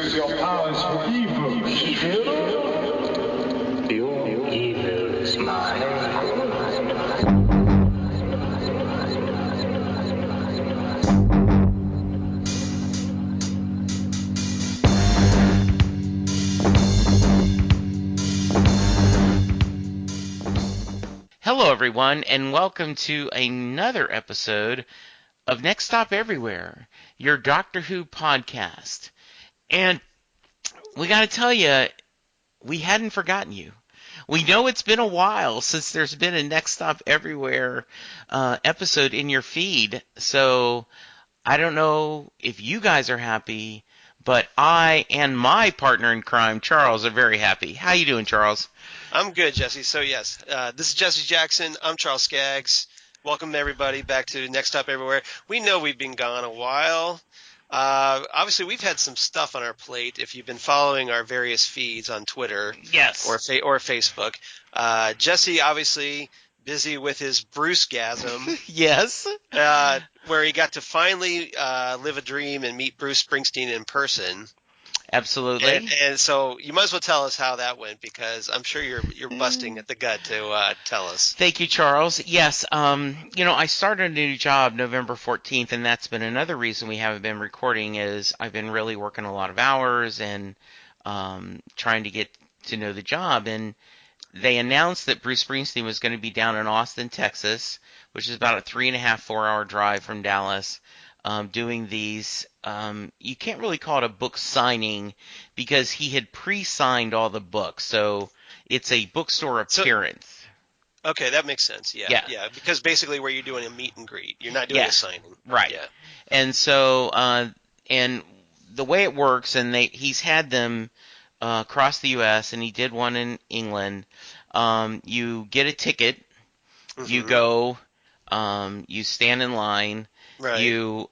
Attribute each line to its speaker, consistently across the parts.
Speaker 1: use your powers for evil.
Speaker 2: Evil? Your evil is mine.
Speaker 3: Hello, everyone, and welcome to another episode of Next Stop Everywhere, your Doctor Who podcast. And we got to tell you, we hadn't forgotten you. We know it's been a while since there's been a Next Stop Everywhere episode in your feed, so I don't know if you guys are happy, but I and my partner in crime, Charles, are very happy. How you doing, Charles?
Speaker 4: I'm good, Jesse. So, yes, this is Jesse Jackson. I'm Charles Skaggs. Welcome, everybody, back to Next Stop Everywhere. We know we've been gone a while. Obviously, we've had some stuff on our plate. If you've been following our various feeds on Twitter
Speaker 3: Yes.
Speaker 4: or Facebook. Jesse, obviously, busy with his Bruce-gasm.
Speaker 3: Yes.
Speaker 4: Where he got to finally live a dream and meet Bruce Springsteen in person.
Speaker 3: Absolutely.
Speaker 4: And so you might as well tell us how that went, because I'm sure you're busting at the gut to tell us.
Speaker 3: Thank you, Charles. Yes, I started a new job November 14th, and that's been another reason we haven't been recording is I've been really working a lot of hours and trying to get to know the job. And they announced that Bruce Springsteen was going to be down in Austin, Texas, which is about a 3.5-4 hour drive from Dallas, doing these. You can't really call it a book signing because he had pre-signed all the books, so it's a bookstore appearance.
Speaker 4: Okay, that makes sense. Yeah. Because basically, where you're doing a meet and greet, you're not doing a signing,
Speaker 3: right?
Speaker 4: Yeah.
Speaker 3: And so, and the way it works, and he's had them across the U.S., and he did one in England. You get a ticket, you go, you stand in line.
Speaker 4: Right.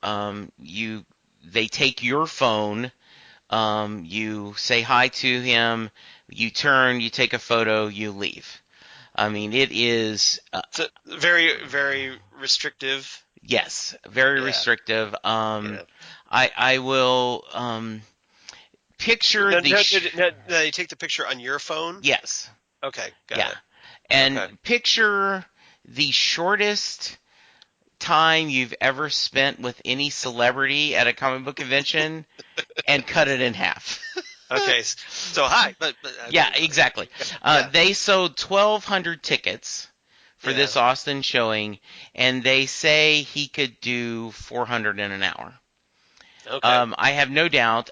Speaker 3: They take your phone, you say hi to him, you turn, you take a photo, you leave. I mean, it is...
Speaker 4: so very, very restrictive.
Speaker 3: Yes, very restrictive. I will picture
Speaker 4: Now, you take the picture on your phone?
Speaker 3: Yes.
Speaker 4: Okay, got it.
Speaker 3: And picture the shortest time you've ever spent with any celebrity at a comic book convention and cut it in half.
Speaker 4: Okay, so hi. But
Speaker 3: yeah, exactly. They sold 1,200 tickets for this Austin showing, and they say he could do 400 in an hour.
Speaker 4: Okay.
Speaker 3: I have no doubt.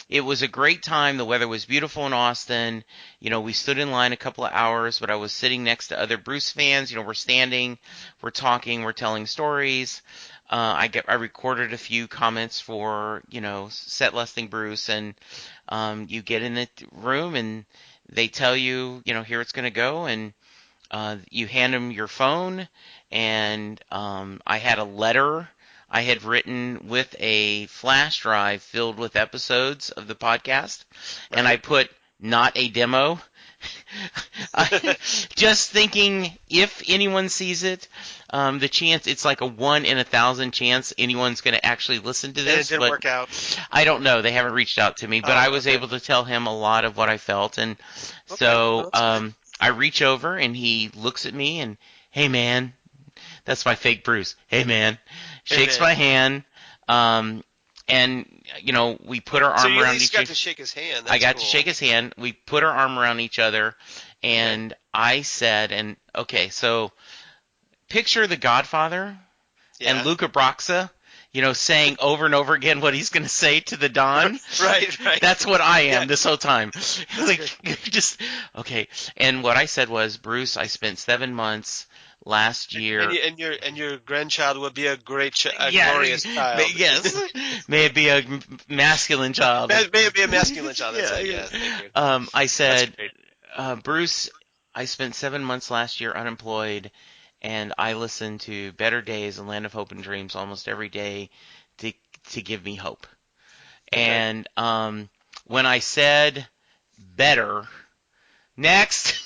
Speaker 3: It was a great time. The weather was beautiful in Austin. We stood in line a couple of hours, but I was sitting next to other Bruce fans. We're standing, we're talking, we're telling stories. I recorded a few comments for, set listing Bruce, and you get in the room and they tell you, here it's going to go, and you hand them your phone, and I had a letter I had written with a flash drive filled with episodes of the podcast, and I put not a demo. Just thinking if anyone sees it, the chance, it's like a 1 in 1,000 chance anyone's going to actually listen to this.
Speaker 4: And it didn't work out.
Speaker 3: I don't know. They haven't reached out to me, but I was able to tell him a lot of what I felt. And so I reach over and he looks at me and, hey, man. That's my fake Bruce. Hey, man. Shakes my hand. And, we put our arm around each other.
Speaker 4: So you got to shake his hand.
Speaker 3: I got to shake his hand. We put our arm around each other. And I said, so picture The Godfather and Luca Brasi, saying over and over again what he's going to say to the Don.
Speaker 4: Right.
Speaker 3: That's what I am this whole time. And what I said was, Bruce, I spent 7 months last year.
Speaker 4: And your grandchild will be a glorious child.
Speaker 3: Yes. May it be a masculine child.
Speaker 4: May it be a masculine child. That's it. Yeah. Thank you.
Speaker 3: I said, Bruce, I spent 7 months last year unemployed, and I listened to Better Days and Land of Hope and Dreams almost every day to give me hope. Okay. And when I said better, next,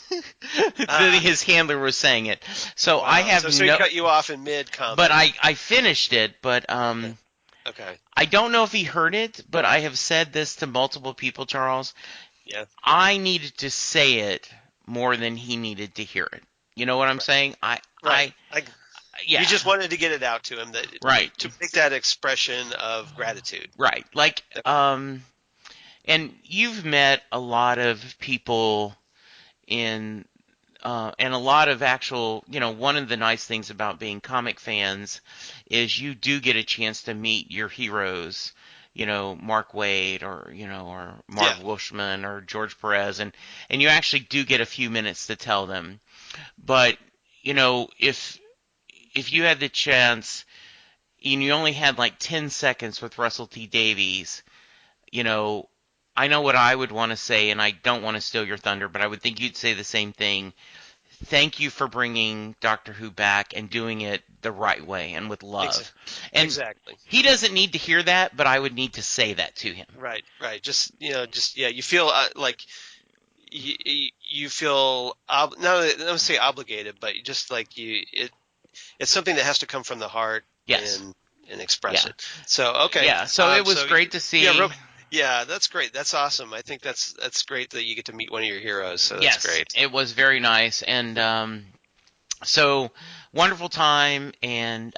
Speaker 3: his handler was saying it. So I have
Speaker 4: so he cut you off in mid-comment.
Speaker 3: But I finished it, but
Speaker 4: Okay.
Speaker 3: I don't know if he heard it, but I have said this to multiple people, Charles.
Speaker 4: Yeah.
Speaker 3: I needed to say it more than he needed to hear it. You know what I'm saying?
Speaker 4: Right.
Speaker 3: Yeah.
Speaker 4: You just wanted to get it out to him,
Speaker 3: Right.
Speaker 4: to make that expression of gratitude.
Speaker 3: Right. Like,
Speaker 4: Okay.
Speaker 3: and you've met a lot of people and a lot of actual, one of the nice things about being comic fans is you do get a chance to meet your heroes, Mark Waid or Marv Wolfman or George Perez, and you actually do get a few minutes to tell them. But, if you had the chance and you only had like 10 seconds with Russell T Davies, I know what I would want to say, and I don't want to steal your thunder, but I would think you'd say the same thing. Thank you for bringing Doctor Who back and doing it the right way and with love.
Speaker 4: Exactly.
Speaker 3: He doesn't need to hear that, but I would need to say that to him.
Speaker 4: Right. You feel like you feel not to say obligated, but just like it's something that has to come from the heart.
Speaker 3: Yes.
Speaker 4: And express it. So okay.
Speaker 3: Yeah. So it was great to see.
Speaker 4: Yeah, that's great. That's awesome. I think that's great that you get to meet one of your heroes. So that's great.
Speaker 3: It was very nice, and so wonderful time. And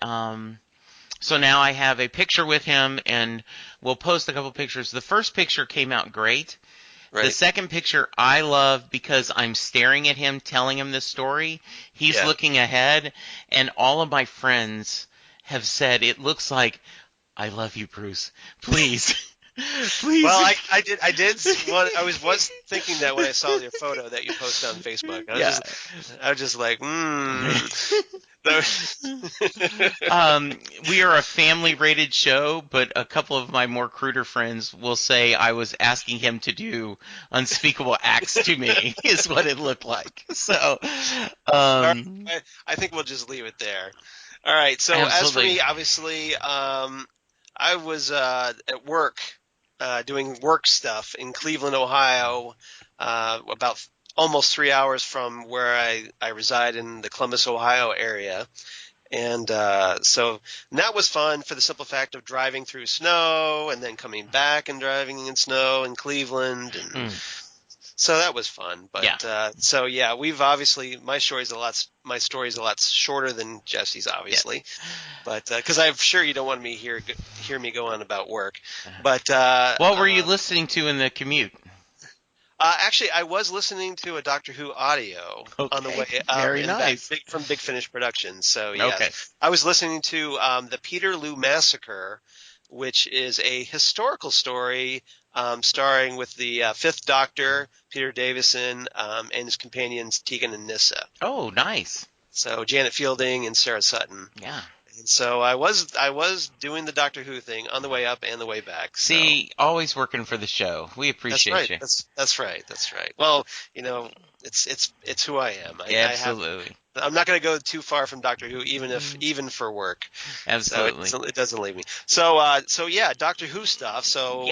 Speaker 3: so now I have a picture with him, and we'll post a couple pictures. The first picture came out great. Right. The second picture I love because I'm staring at him, telling him this story. He's looking ahead, and all of my friends have said it looks like, I love you, Bruce. Please. Please.
Speaker 4: Well, I did. I was thinking that when I saw your photo that you posted on Facebook. I was just like,
Speaker 3: We are a family-rated show, but a couple of my more cruder friends will say I was asking him to do unspeakable acts to me, is what it looked like. So,
Speaker 4: I think we'll just leave it there. All right. So
Speaker 3: absolutely.
Speaker 4: As for me, obviously, I was at work. Doing work stuff in Cleveland, Ohio, about almost 3 hours from where I reside in the Columbus, Ohio area. And so that was fun for the simple fact of driving through snow and then coming back and driving in snow in Cleveland. And so that was fun. But we've obviously my story's a lot shorter than Jesse's, obviously. Yeah. But because I'm sure you don't want me hear me go on about work. But
Speaker 3: what were you listening to in the commute?
Speaker 4: Actually, I was listening to a Doctor Who audio on the way up.
Speaker 3: Very nice.
Speaker 4: From Big Finish Productions. So I was listening to the Peterloo Massacre, which is a historical story starring with the Fifth Doctor, Peter Davison, and his companions Tegan and Nyssa.
Speaker 3: Oh, nice.
Speaker 4: So Janet Fielding and Sarah Sutton.
Speaker 3: Yeah.
Speaker 4: And so I was doing the Doctor Who thing on the way up and the way back. So.
Speaker 3: See, always working for the show. We appreciate you.
Speaker 4: That's right. Well, it's who I am.
Speaker 3: Absolutely.
Speaker 4: I'm not going to go too far from Doctor Who, even for work.
Speaker 3: Absolutely.
Speaker 4: So it doesn't leave me. So Doctor Who stuff. So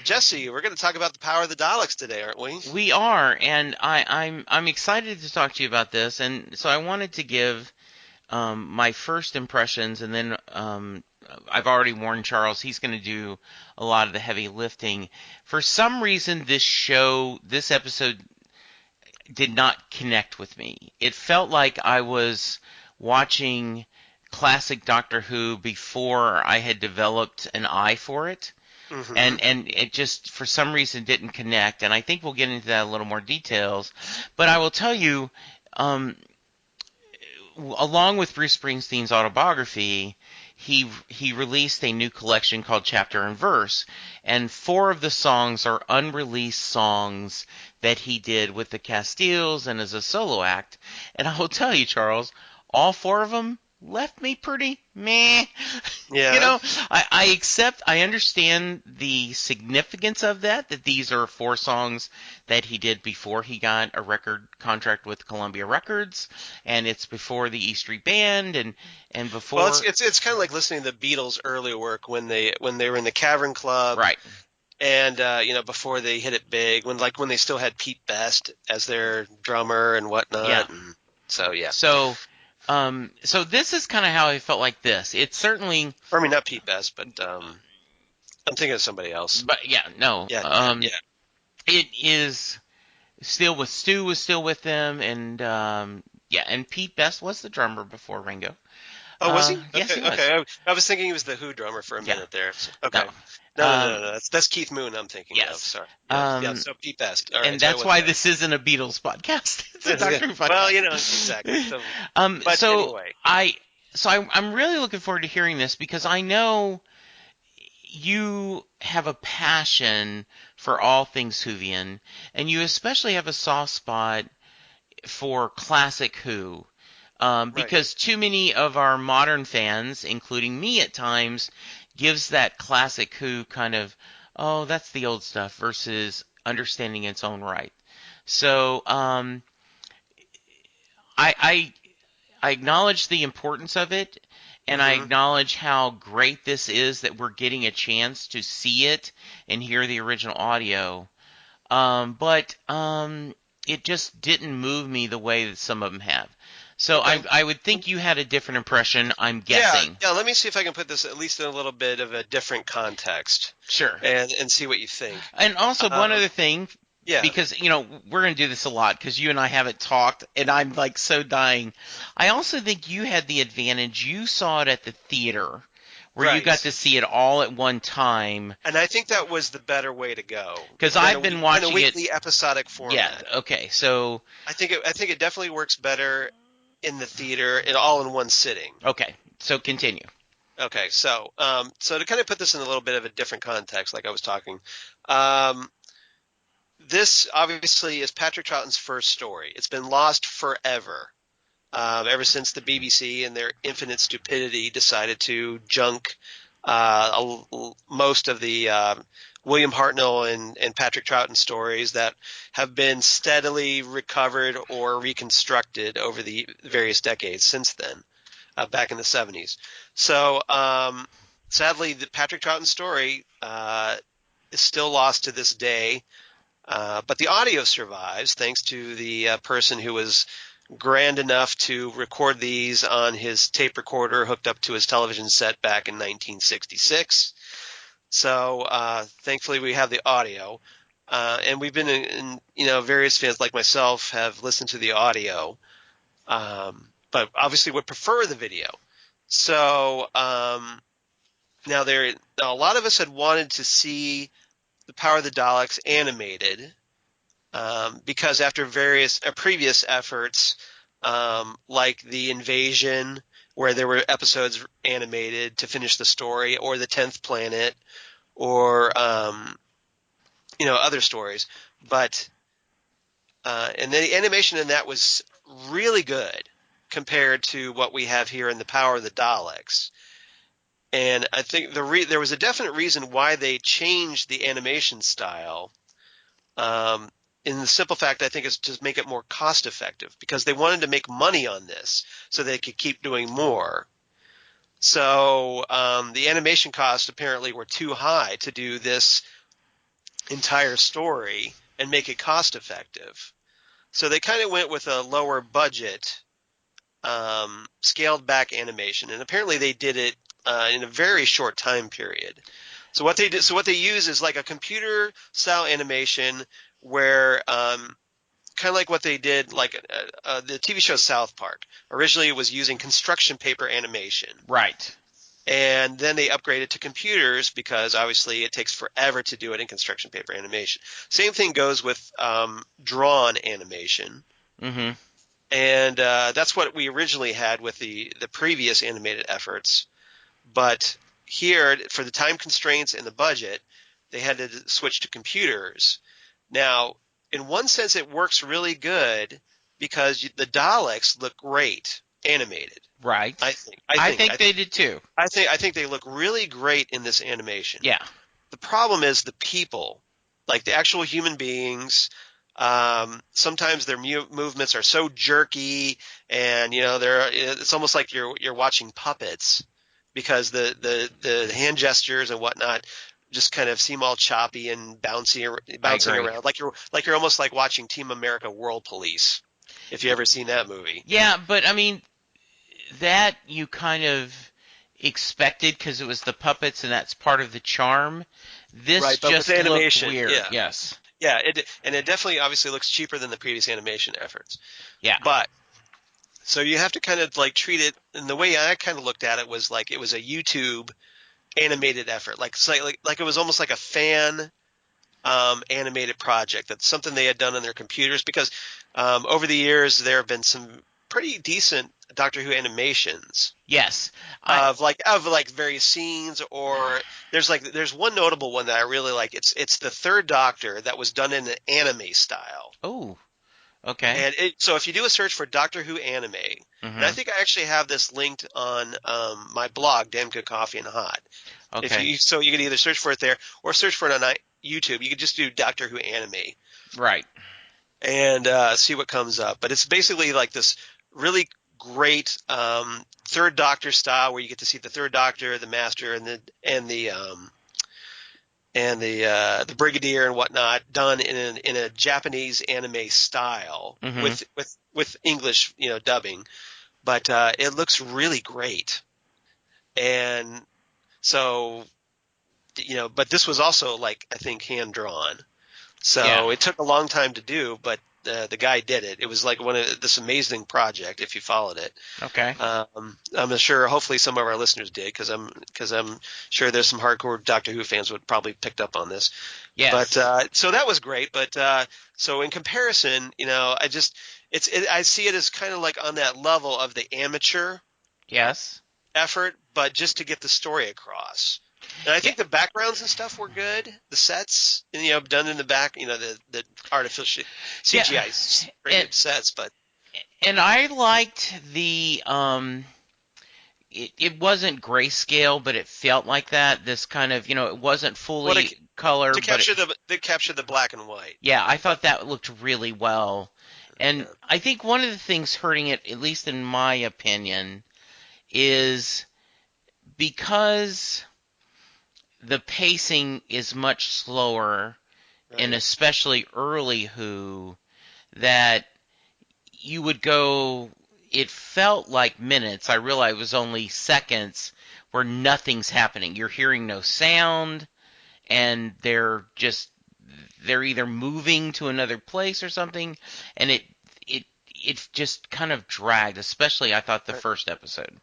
Speaker 4: Jesse, we're going to talk about the power of the Daleks today, aren't we?
Speaker 3: We are, and I'm excited to talk to you about this. And so I wanted to give my first impressions, and then I've already warned Charles he's going to do a lot of the heavy lifting. For some reason, this episode did not connect with me. It felt like I was watching classic Doctor Who before I had developed an eye for it. Mm-hmm. And it just, for some reason, didn't connect. And I think we'll get into that in a little more details. But I will tell you, along with Bruce Springsteen's autobiography, he released a new collection called Chapter and Verse, and 4 of the songs are unreleased songs that he did with the Castiles and as a solo act. And I will tell you, Charles, all 4 of them left me pretty meh.
Speaker 4: Yeah.
Speaker 3: I understand the significance of that these are 4 songs that he did before he got a record contract with Columbia Records, and it's before the E Street Band and before.
Speaker 4: Well, it's kind of like listening to the Beatles' early work when they were in the Cavern Club.
Speaker 3: Right.
Speaker 4: And before they hit it big, when they still had Pete Best as their drummer and whatnot.
Speaker 3: Yeah.
Speaker 4: And so yeah.
Speaker 3: So So this is kind of how I felt like this. It's certainly,
Speaker 4: Or I mean, not Pete Best, but I'm thinking of somebody else.
Speaker 3: but yeah, no.
Speaker 4: Yeah.
Speaker 3: It is still with Stu was still with them, and yeah, and Pete Best was the drummer before Ringo.
Speaker 4: Oh, was he?
Speaker 3: Yes,
Speaker 4: Okay,
Speaker 3: he was.
Speaker 4: okay. I was thinking he was the Who drummer for a
Speaker 3: Yeah.
Speaker 4: minute there. Okay.
Speaker 3: No.
Speaker 4: No. That's Keith Moon I'm thinking of.
Speaker 3: Yes.
Speaker 4: Sorry.
Speaker 3: Um,
Speaker 4: Yeah, so Pete Best. All right,
Speaker 3: And
Speaker 4: so it
Speaker 3: that's
Speaker 4: was
Speaker 3: why
Speaker 4: that.
Speaker 3: this isn't a Beatles podcast. It's a Doctor Who podcast.
Speaker 4: Well, exactly. So, but
Speaker 3: so
Speaker 4: anyway.
Speaker 3: I'm really looking forward to hearing this because I know you have a passion for all things Whovian, and you especially have a soft spot for classic Who. Because too many of our modern fans, including me at times, gives that classic Who kind of, oh, that's the old stuff, versus understanding its own right. So I acknowledge the importance of it, and I acknowledge how great this is that we're getting a chance to see it and hear the original audio. But it just didn't move me the way that some of them have. So
Speaker 4: Okay.
Speaker 3: I would think you had a different impression, I'm guessing.
Speaker 4: Yeah, let me see if I can put this at least in a little bit of a different context
Speaker 3: Sure.
Speaker 4: and see what you think.
Speaker 3: And also one other thing,
Speaker 4: Yeah.
Speaker 3: because, we're going to do this a lot because you and I haven't talked, and I'm like so dying. I also think you had the advantage. You saw it at the theater where you
Speaker 4: Right.
Speaker 3: got to see it all at one time.
Speaker 4: And I think that was the better way to go.
Speaker 3: 'Cause
Speaker 4: than
Speaker 3: I've been watching
Speaker 4: a weekly episodic format.
Speaker 3: Yeah, okay, so...
Speaker 4: I think it definitely works better in the theater and all in one sitting.
Speaker 3: Okay, so continue.
Speaker 4: Okay, so to kind of put this in a little bit of a different context, like I was talking, this obviously is Patrick Troughton's first story. It's been lost forever, ever since the BBC and their infinite stupidity decided to junk most of the William Hartnell and Patrick Troughton stories that have been steadily recovered or reconstructed over the various decades since then, back in the 70s. So sadly, the Patrick Troughton story is still lost to this day. But the audio survives thanks to the person who was grand enough to record these on his tape recorder hooked up to his television set back in 1966. So thankfully we have the audio. And we've been in various fans like myself have listened to the audio, but obviously would prefer the video. So now a lot of us had wanted to see The Power of the Daleks animated, because after various previous efforts, like The Invasion, where there were episodes animated to finish the story, or The 10th Planet, or other stories, but and the animation in that was really good compared to what we have here in The Power of the Daleks. And I think there was a definite reason why they changed the animation style. In the simple fact, I think, is to make it more cost effective, because they wanted to make money on this so they could keep doing more. So the animation costs apparently were too high to do this entire story and make it cost effective. So they kind of went with a lower budget, scaled back animation, and apparently they did it in a very short time period. So what they use is like a computer style animation where kind of like what they did, like the TV show South Park. Originally it was using construction paper animation.
Speaker 3: Right.
Speaker 4: And then they upgraded to computers because obviously it takes forever to do it in construction paper animation. Same thing goes with drawn animation.
Speaker 3: Mm-hmm.
Speaker 4: And that's what we originally had with the previous animated efforts. But here, for the time constraints and the budget, they had to switch to computers. Now, in one sense, it works really good because the Daleks look great animated.
Speaker 3: Right.
Speaker 4: I think
Speaker 3: they did too.
Speaker 4: I think they look really great in this animation.
Speaker 3: Yeah.
Speaker 4: The problem is the people, like the actual human beings. Sometimes their movements are so jerky, and it's almost like you're watching puppets, because the hand gestures and whatnot just kind of seem all choppy and bouncing around, like you're almost like watching Team America World Police, if you ever seen that movie.
Speaker 3: Yeah, but I mean, that you kind of expected because it was the puppets and that's part of the charm. This
Speaker 4: Right, but
Speaker 3: just
Speaker 4: with
Speaker 3: looked
Speaker 4: animation,
Speaker 3: weird.
Speaker 4: yeah.
Speaker 3: Yes.
Speaker 4: Yeah, it definitely obviously looks cheaper than the previous animation efforts.
Speaker 3: Yeah.
Speaker 4: But so you have to kind of like treat it, and the way I kind of looked at it was like it was a YouTube animated effort, like it was almost like a fan animated project. That's something they had done on their computers because over the years there have been some pretty decent Doctor Who animations
Speaker 3: Yes.
Speaker 4: of like various scenes, or there's one notable one that I really like. It's the Third Doctor that was done in an anime style.
Speaker 3: Oh. Okay.
Speaker 4: And so if you do a search for Doctor Who anime, and I think I actually have this linked on my blog, Damn Good Coffee and Hot.
Speaker 3: Okay.
Speaker 4: So you can either search for it there or search for it on YouTube. You can just do Doctor Who anime
Speaker 3: Right.
Speaker 4: and see what comes up. But it's basically like this really great Third Doctor style where you get to see the Third Doctor, the Master, and the Brigadier and whatnot done in a Japanese anime style with English dubbing, but it looks really great. And so but this was also like I think hand drawn, so it took a long time to do, but the guy did it. It was like this amazing project if you followed it.
Speaker 3: Okay.
Speaker 4: I'm sure hopefully some of our listeners did because I'm sure there's some hardcore Doctor Who fans would probably picked up on this.
Speaker 3: Yes.
Speaker 4: But so that was great. But so in comparison, I see it as kind of like on that level of the amateur
Speaker 3: Yes.
Speaker 4: effort, but just to get the story across. And I think the backgrounds and stuff were good. The sets, done in the back, the artificial CGI sets, but.
Speaker 3: And I liked the it wasn't grayscale, but it felt like that. This kind of it wasn't fully color,
Speaker 4: to capture the black and white.
Speaker 3: Yeah, I thought that looked really well. And I think one of the things hurting it, at least in my opinion, is because the pacing is much slower, and especially early Who, that you would go, it felt like minutes. I realized it was only seconds where nothing's happening. You're hearing no sound, and they're either moving to another place or something, and it just kind of dragged, especially I thought the first episode.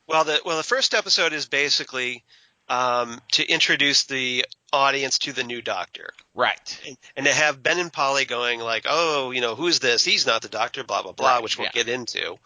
Speaker 4: Well, the first episode is basically to introduce the audience to the new Doctor.
Speaker 3: Right.
Speaker 4: And to have Ben and Polly going like, oh, who's this? He's not the Doctor, blah, blah, blah, which we'll get into.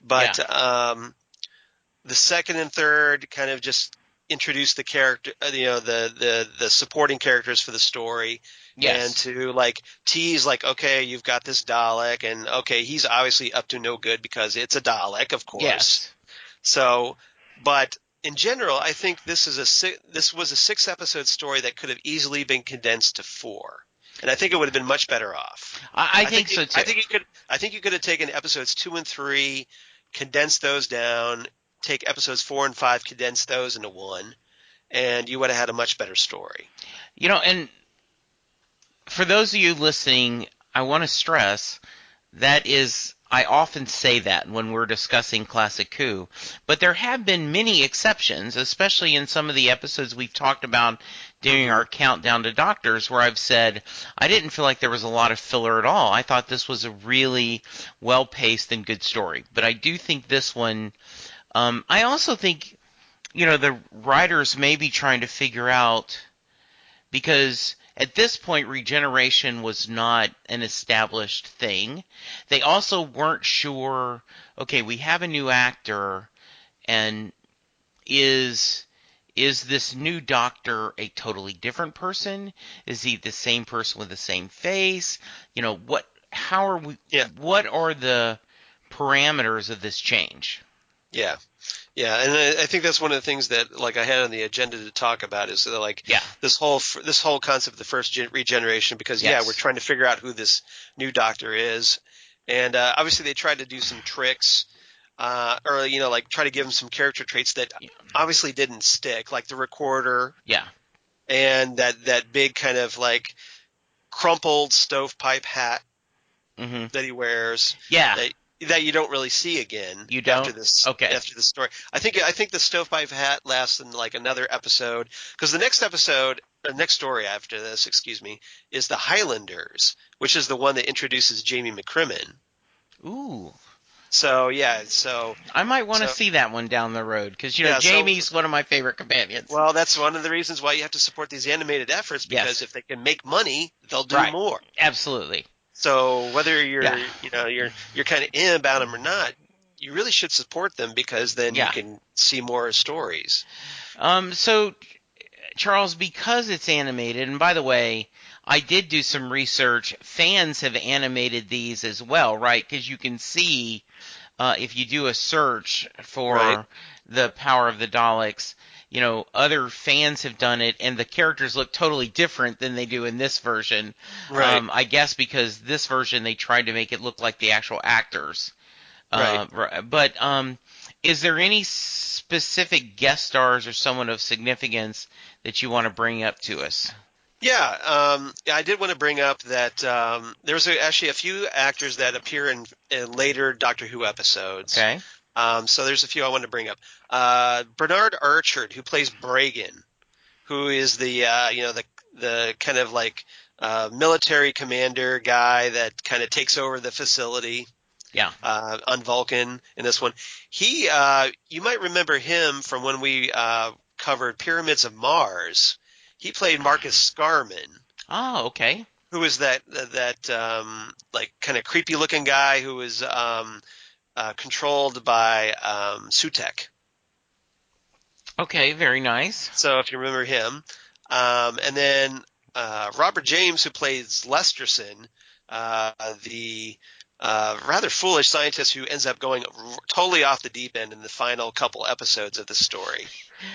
Speaker 4: But the second and third kind of just introduce the character, the supporting characters for the story. Yes. And to like tease like, okay, you've got this Dalek, and okay, he's obviously up to no good because it's a Dalek, of course. Yes. So, but in general, I think this was a 6-episode story that could have easily been condensed to 4, and I think it would have been much better off.
Speaker 3: I think so too.
Speaker 4: I think you could have taken episodes 2 and 3, condensed those down, take episodes 4 and 5, condense those into 1, and you would have had a much better story.
Speaker 3: And for those of you listening, I want to stress that is. I often say that when we're discussing Classic Who, but there have been many exceptions, especially in some of the episodes we've talked about during our countdown to Doctors, where I've said I didn't feel like there was a lot of filler at all. I thought this was a really well-paced and good story. But I do think this one, I also think, the writers may be trying to figure out, because at this point, regeneration was not an established thing. They also weren't sure, okay, we have a new actor, and is this new Doctor a totally different person? Is he the same person with the same face? What are the parameters of this change?
Speaker 4: Yeah. Yeah, and I think that's one of the things that like I had on the agenda to talk about is this whole concept of the first regeneration, because we're trying to figure out who this new Doctor is, and obviously they tried to do some tricks, or try to give him some character traits that obviously didn't stick, like the recorder, and that big kind of like crumpled stovepipe hat that he wears, that you don't really see again.
Speaker 3: You don't?
Speaker 4: After this.
Speaker 3: Okay.
Speaker 4: After the story, I think the stovepipe hat lasts in like another episode, because the next episode, the next story after this, excuse me, is the Highlanders, which is the one that introduces Jamie McCrimmon.
Speaker 3: Ooh.
Speaker 4: So yeah, so
Speaker 3: I might want to
Speaker 4: so-
Speaker 3: see that one down the road because
Speaker 4: Yeah, so-
Speaker 3: Jamie's one of my favorite companions.
Speaker 4: well, that's one of the reasons why you have to support these animated efforts, because
Speaker 3: Yes.
Speaker 4: if they can make money, they'll do
Speaker 3: Right.
Speaker 4: more.
Speaker 3: Absolutely.
Speaker 4: So whether you're
Speaker 3: Yeah.
Speaker 4: you're kind of in about them or not, you really should support them, because then
Speaker 3: Yeah.
Speaker 4: you can see more stories.
Speaker 3: So Charles, because it's animated, and by the way, I did do some research. Fans have animated these as well, right? Because you can see if you do a search for
Speaker 4: Right.
Speaker 3: the Power of the Daleks, other fans have done it, and the characters look totally different than they do in this version.
Speaker 4: Right.
Speaker 3: I guess because this version they tried to make it look like the actual actors.
Speaker 4: Right.
Speaker 3: But is there any specific guest stars or someone of significance that you want to bring up to us?
Speaker 4: Yeah, I did want to bring up that there's actually a few actors that appear in later Doctor Who episodes.
Speaker 3: Okay.
Speaker 4: So there's a few I wanted to bring up. Bernard Archard, who plays Bragan, who is the the kind of like military commander guy that kind of takes over the facility.
Speaker 3: Yeah.
Speaker 4: On Vulcan in this one. He, you might remember him from when we covered Pyramids of Mars. He played Marcus Scarman,
Speaker 3: Oh, okay.
Speaker 4: who was that like kind of creepy looking guy who was controlled by Sutek.
Speaker 3: Okay, very nice.
Speaker 4: So if you remember him, and then Robert James, who plays Lesterson, the rather foolish scientist who ends up going totally off the deep end in the final couple episodes of the story,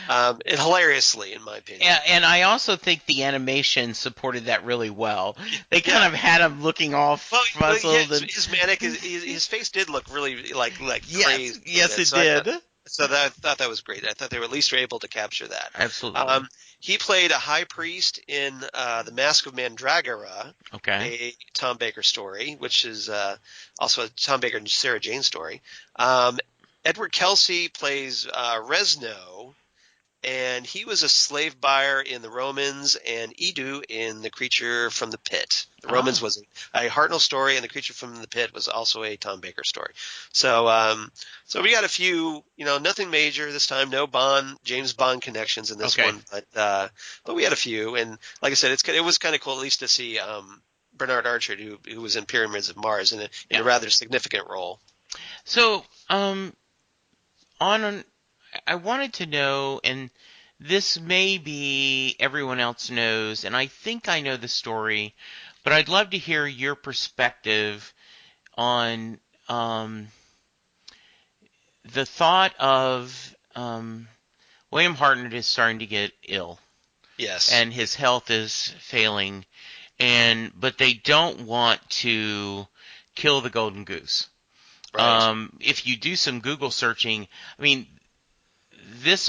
Speaker 4: and hilariously, in my opinion.
Speaker 3: Yeah, and I also think the animation supported that really well. They kind of had him looking all fuzzled.
Speaker 4: Yeah, his manic, his face did look really like
Speaker 3: Yes,
Speaker 4: crazy.
Speaker 3: yes, it
Speaker 4: So I
Speaker 3: did.
Speaker 4: I thought that was great. I thought they were at least able to capture that.
Speaker 3: Absolutely.
Speaker 4: He played a high priest in The Mask of Mandragora,
Speaker 3: Okay.
Speaker 4: a Tom Baker story, which is also a Tom Baker and Sarah Jane story. Edward Kelsey plays Resno, and he was a slave buyer in The Romans and Edu in The Creature from the Pit. The Romans was a Hartnell story, and The Creature from the Pit was also a Tom Baker story. So so we got a few, nothing major this time, no James Bond connections in this one, but we had a few, and like I said, it was kind of cool at least to see Bernard Archard, who was in Pyramids of Mars in a rather significant role.
Speaker 3: So, I wanted to know, and this may be everyone else knows, and I think I know the story, but I'd love to hear your perspective on the thought of William Hartnett is starting to get ill.
Speaker 4: Yes.
Speaker 3: And his health is failing, but they don't want to kill the golden goose.
Speaker 4: Right.
Speaker 3: If you do some Google searching, I mean, this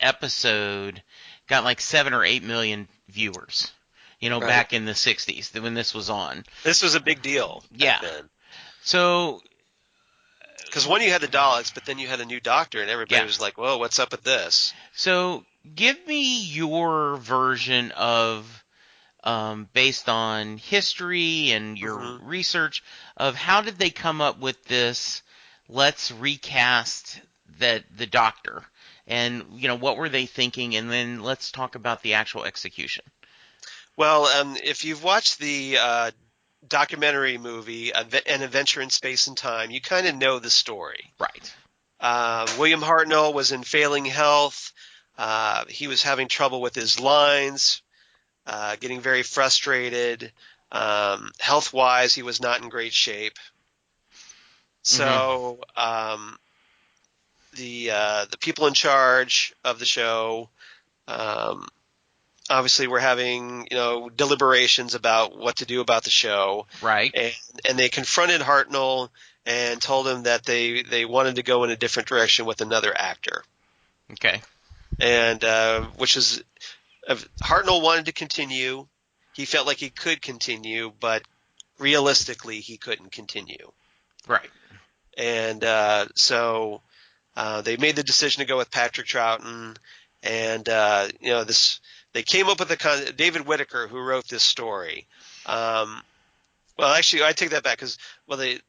Speaker 3: episode got like 7 or 8 million viewers, back in the 60s when this was on.
Speaker 4: This was a big deal back then.
Speaker 3: So,
Speaker 4: because one, you had the Daleks, but then you had a new Doctor, and everybody was like, "Whoa, what's up with this?"
Speaker 3: So, give me your version of, based on history and your research, of how did they come up with this, let's recast the Doctor, and, what were they thinking, and then let's talk about the actual execution.
Speaker 4: Well, if you've watched the documentary movie An Adventure in Space and Time, you kind of know the story.
Speaker 3: Right.
Speaker 4: William Hartnell was in failing health. He was having trouble with his lines, getting very frustrated. Health-wise, he was not in great shape. So the people in charge of the show obviously were having deliberations about what to do about the show.
Speaker 3: Right.
Speaker 4: And they confronted Hartnell and told him that they wanted to go in a different direction with another actor.
Speaker 3: Okay.
Speaker 4: And which is Hartnell wanted to continue. He felt like he could continue, but realistically he couldn't continue.
Speaker 3: Right.
Speaker 4: And so they made the decision to go with Patrick Troughton, and they came up with David Whitaker, who wrote this story. Well, actually, I take that back because they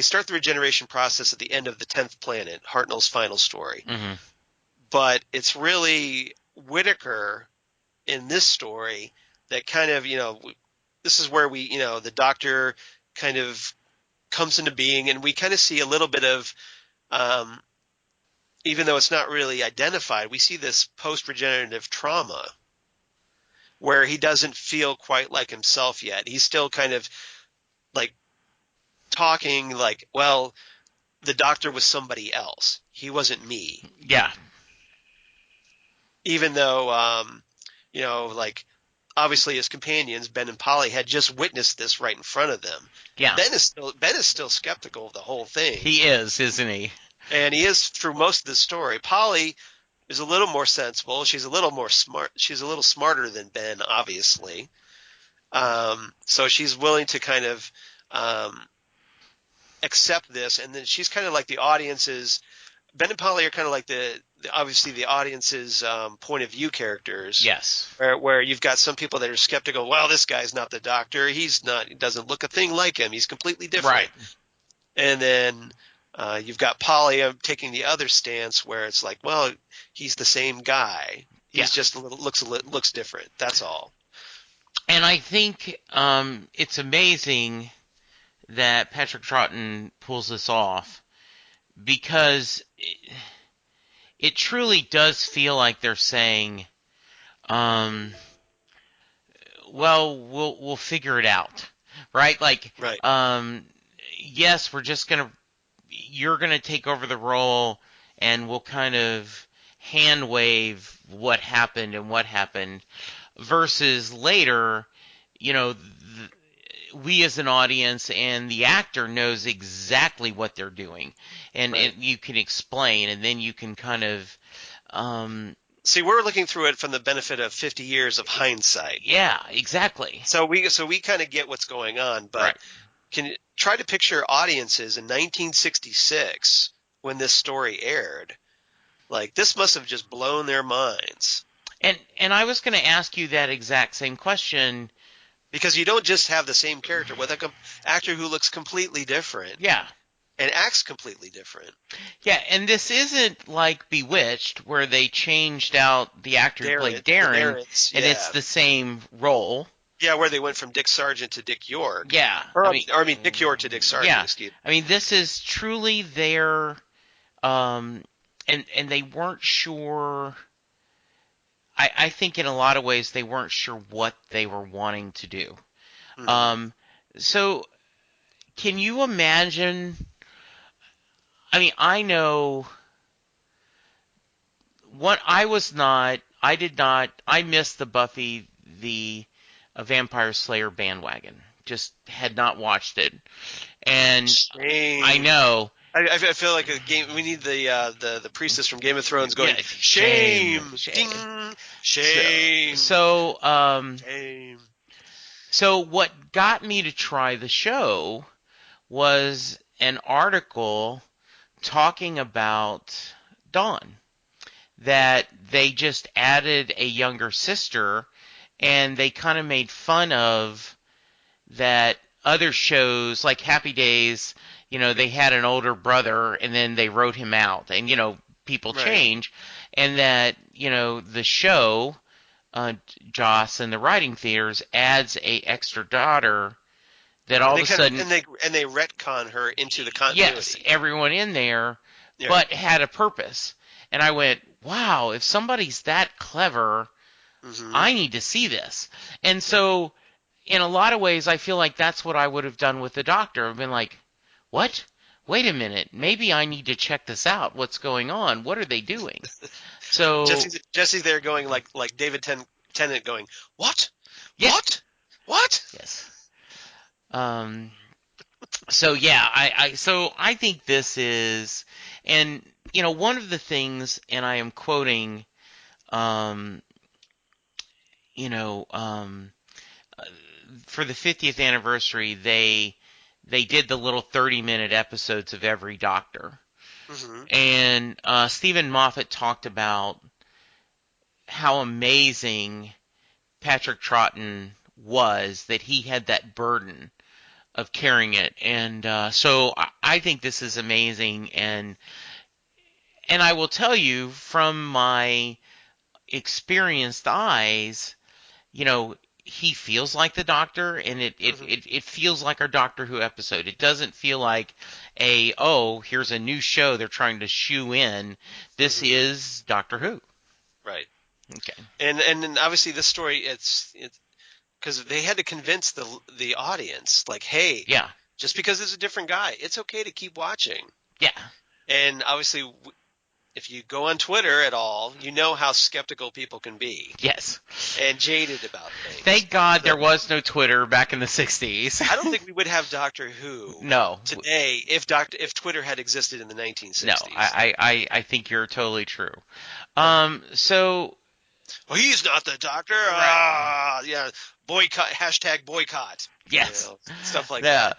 Speaker 4: start the regeneration process at the end of the 10th planet, Hartnell's final story.
Speaker 3: Mm-hmm.
Speaker 4: But it's really Whitaker in this story that kind of, this is where the Doctor kind of comes into being, and we kind of see a little bit of, even though it's not really identified, we see this post-regenerative trauma where he doesn't feel quite like himself yet. He's still kind of like talking like, well, the Doctor was somebody else. He wasn't me.
Speaker 3: Yeah.
Speaker 4: Even though, obviously his companions, Ben and Polly, had just witnessed this right in front of them.
Speaker 3: Yeah.
Speaker 4: Ben is still skeptical of the whole thing.
Speaker 3: He is, isn't he?
Speaker 4: And he is through most of the story. Polly is a little more sensible. She's a little more smart. She's a little smarter than Ben, obviously. So she's willing to kind of accept this, and then she's kind of like the audience's. Ben and Polly are kind of like obviously the audience's point of view characters.
Speaker 3: Yes.
Speaker 4: Where you've got some people that are skeptical. Well, this guy's not the Doctor. He doesn't look a thing like him. He's completely different.
Speaker 3: Right.
Speaker 4: And then you've got Polly taking the other stance where it's like, well, he's the same guy. He's just looks different. That's all.
Speaker 3: And I think it's amazing that Patrick Troughton pulls this off, because it truly does feel like they're saying, well, we'll figure it out, right? Like,
Speaker 4: right.
Speaker 3: Yes, you're gonna take over the role, and we'll kind of hand wave what happened, versus later, we as an audience and the actor knows exactly what they're doing, and you can explain, and then you can kind of
Speaker 4: see, we're looking through it from the benefit of 50 years of hindsight.
Speaker 3: Yeah, exactly.
Speaker 4: So we kind of get what's going on, but can you try to picture audiences in 1966 when this story aired? Like, this must have just blown their minds.
Speaker 3: And I was going to ask you that exact same question.
Speaker 4: Because you don't just have the same character with an actor who looks completely different.
Speaker 3: Yeah.
Speaker 4: And acts completely different.
Speaker 3: Yeah, and this isn't like Bewitched, where they changed out the actor who played Darren, and it's the same role.
Speaker 4: Yeah, where they went from Dick Sargent to Dick York.
Speaker 3: Yeah.
Speaker 4: Dick York to Dick Sargent,
Speaker 3: yeah.
Speaker 4: Excuse me.
Speaker 3: I mean, this is truly their, and they weren't sure. I think in a lot of ways they weren't sure what they were wanting to do. Mm-hmm. So can you imagine? I mean, I know what I missed the Buffy the Vampire Slayer bandwagon. Just had not watched it. And
Speaker 4: Shame.
Speaker 3: I know.
Speaker 4: I feel like we need the priestess from Game of Thrones going, shame, ding, shame.
Speaker 3: So
Speaker 4: shame.
Speaker 3: So what got me to try the show was an article talking about Dawn, that they just added a younger sister, and they kind of made fun of that other shows like Happy Days. They had an older brother, and then they wrote him out, and people change, and that the show, Joss and the writing theaters adds a extra daughter that all of a sudden
Speaker 4: and they retcon her into the continuity.
Speaker 3: Yes, everyone in there, but had a purpose, and I went, wow, if somebody's that clever, I need to see this, and so in a lot of ways, I feel like that's what I would have done with the Doctor. I've been like, what? Wait a minute. Maybe I need to check this out. What's going on? What are they doing? So
Speaker 4: Jesse's there going like David Tennant going, what?
Speaker 3: Yes.
Speaker 4: What?
Speaker 3: Yes. So yeah, I think this is, and one of the things, and I am quoting, for the 50th anniversary, they did the little 30-minute episodes of every Doctor.
Speaker 4: Mm-hmm.
Speaker 3: And Stephen Moffat talked about how amazing Patrick Troughton was, that he had that burden of carrying it. And so I think this is amazing. And I will tell you, from my experienced eyes, he feels like the Doctor, and it feels like our Doctor Who episode. It doesn't feel like here's a new show they're trying to shoe in. This is Doctor Who.
Speaker 4: Right.
Speaker 3: Okay.
Speaker 4: And then obviously this story, it's because they had to convince the audience, like, hey,
Speaker 3: Yeah.
Speaker 4: just because it's a different guy, it's okay to keep watching.
Speaker 3: Yeah.
Speaker 4: And obviously, if you go on Twitter at all, you know how skeptical people can be.
Speaker 3: Yes.
Speaker 4: And jaded about things.
Speaker 3: Thank God there was no Twitter back in the 60s.
Speaker 4: I don't think we would have Doctor Who
Speaker 3: No.
Speaker 4: today if Twitter had existed in the 1960s.
Speaker 3: No, I think you're totally true. So...
Speaker 4: Well, he's not the Doctor.
Speaker 3: Right.
Speaker 4: Yeah. Boycott. #boycott.
Speaker 3: Yes.
Speaker 4: Stuff like that.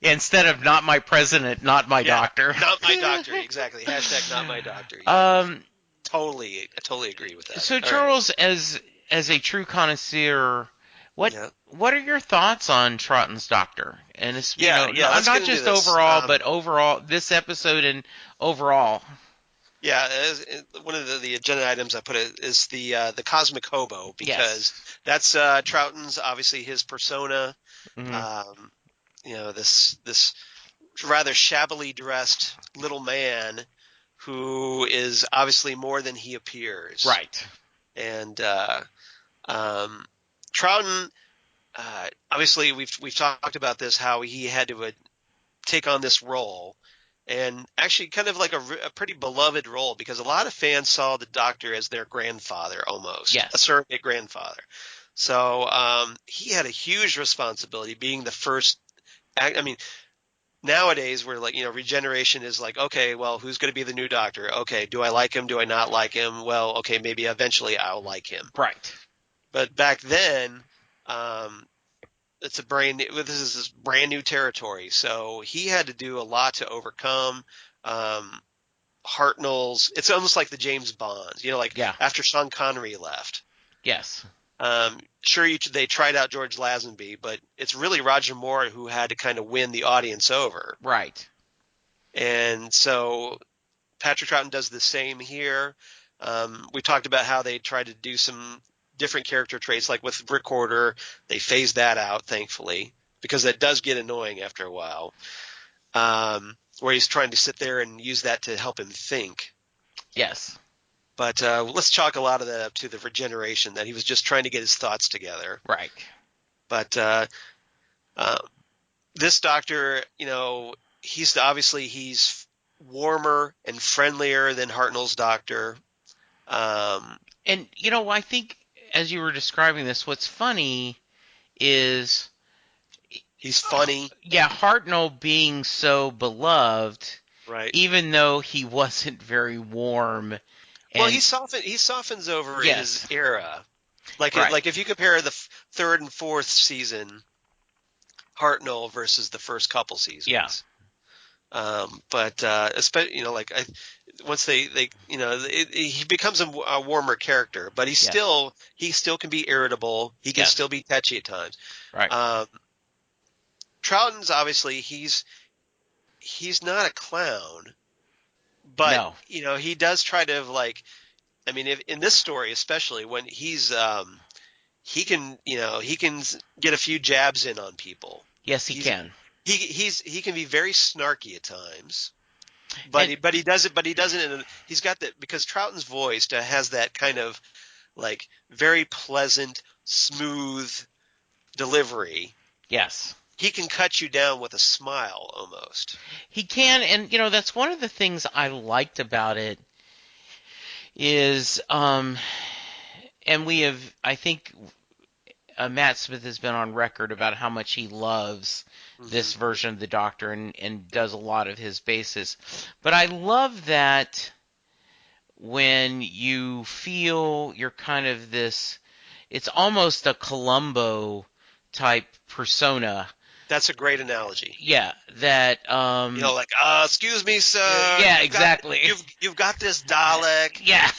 Speaker 3: Instead of not my president, not my doctor.
Speaker 4: Not my doctor. Exactly. #not my doctor.
Speaker 3: I
Speaker 4: totally agree with that.
Speaker 3: So
Speaker 4: All
Speaker 3: Charles, as a true connoisseur, what are your thoughts on Troughton's Doctor? And it's not just overall, but overall this episode and overall.
Speaker 4: Yeah, one of the agenda items I put is the Cosmic Hobo, because that's Troughton's, obviously his persona.
Speaker 3: Mm-hmm.
Speaker 4: This rather shabbily dressed little man who is obviously more than he appears.
Speaker 3: Right.
Speaker 4: And Troughton, obviously we've talked about this, how he had to take on this role. And actually kind of like a pretty beloved role, because a lot of fans saw the Doctor as their grandfather almost.
Speaker 3: Yes.
Speaker 4: A surrogate grandfather. So he had a huge responsibility being the first – I mean, nowadays we're like, regeneration is like, okay, well, who's going to be the new Doctor? Okay, do I like him? Do I not like him? Well, okay, maybe eventually I'll like him.
Speaker 3: Right.
Speaker 4: But back then this is brand new territory, so he had to do a lot to overcome Hartnell's. It's almost like the James Bonds, after Sean Connery left.
Speaker 3: Yes.
Speaker 4: Sure, they tried out George Lazenby, but it's really Roger Moore who had to kind of win the audience over.
Speaker 3: Right.
Speaker 4: And so Patrick Troughton does the same here. We talked about how they tried to do some different character traits, like with Recorder. They phased that out, thankfully, because that does get annoying after a while, where he's trying to sit there and use that to help him think.
Speaker 3: Yes.
Speaker 4: But let's chalk a lot of that up to the regeneration, that he was just trying to get his thoughts together.
Speaker 3: Right.
Speaker 4: But this Doctor, he's warmer and friendlier than Hartnell's Doctor.
Speaker 3: And, I think, as you were describing this, what's funny is...
Speaker 4: He's funny.
Speaker 3: Yeah, Hartnell being so beloved,
Speaker 4: right?
Speaker 3: Even though he wasn't very warm.
Speaker 4: Well, he softens over in his era. Like if you compare the third and fourth season, Hartnell versus the first couple seasons.
Speaker 3: Yeah.
Speaker 4: But especially, once he becomes a warmer character, but he still can be irritable. He can still be touchy at times.
Speaker 3: Right.
Speaker 4: Troughton's obviously he's not a clown, but he does try to if in this story especially, when he can get a few jabs in on people.
Speaker 3: Yes, he can.
Speaker 4: He can be very snarky at times, but he does it. But he doesn't. He's got that, because Troughton's voice has that kind of very pleasant, smooth delivery.
Speaker 3: Yes.
Speaker 4: He can cut you down with a smile almost.
Speaker 3: He can, and that's one of the things I liked about it is, and we have, I think, Matt Smith has been on record about how much he loves this version of the Doctor and does a lot of his bases. But I love that when you feel you're kind of this, it's almost a Columbo type persona.
Speaker 4: That's a great analogy.
Speaker 3: Yeah, that
Speaker 4: Like, excuse me, sir.
Speaker 3: Yeah, exactly.
Speaker 4: You've got this Dalek.
Speaker 3: Yeah.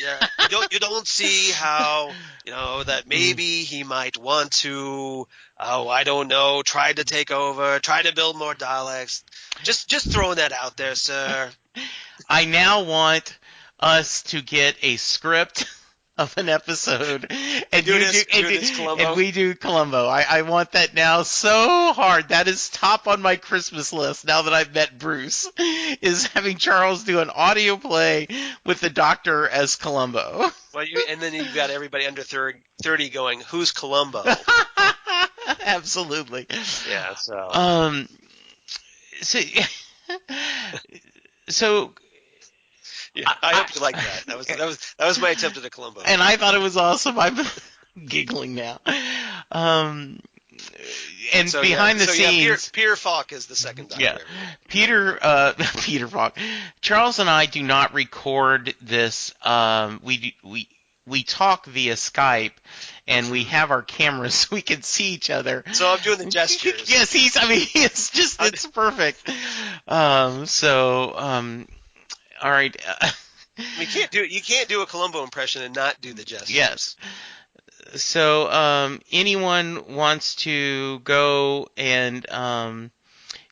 Speaker 4: You don't see how that maybe he might want to. Oh, I don't know. Try to take over. Try to build more Daleks. Just throwing that out there, sir.
Speaker 3: I now want us to get a script of an episode and we do Columbo. I want that now so hard. That is top on my Christmas list now that I've met Bruce, is having Charles do an audio play with the Doctor as Columbo.
Speaker 4: Well, and then you've got everybody under 30 going, "Who's Columbo?"
Speaker 3: Absolutely.
Speaker 4: Yeah. So.
Speaker 3: So.
Speaker 4: Yeah, I hope you like that. That was my attempt at a Columbo.
Speaker 3: And I thought it was awesome. I'm giggling now. And behind the scenes,
Speaker 4: Peter Falk is the second Doctor.
Speaker 3: Yeah, Peter Falk. Charles and I do not record this. We talk via Skype, and we have our cameras so we can see each other.
Speaker 4: So I'm doing the gestures.
Speaker 3: Yes, it's perfect. All right.
Speaker 4: You can't do a Columbo impression and not do the gestures.
Speaker 3: Yes. So anyone wants to go and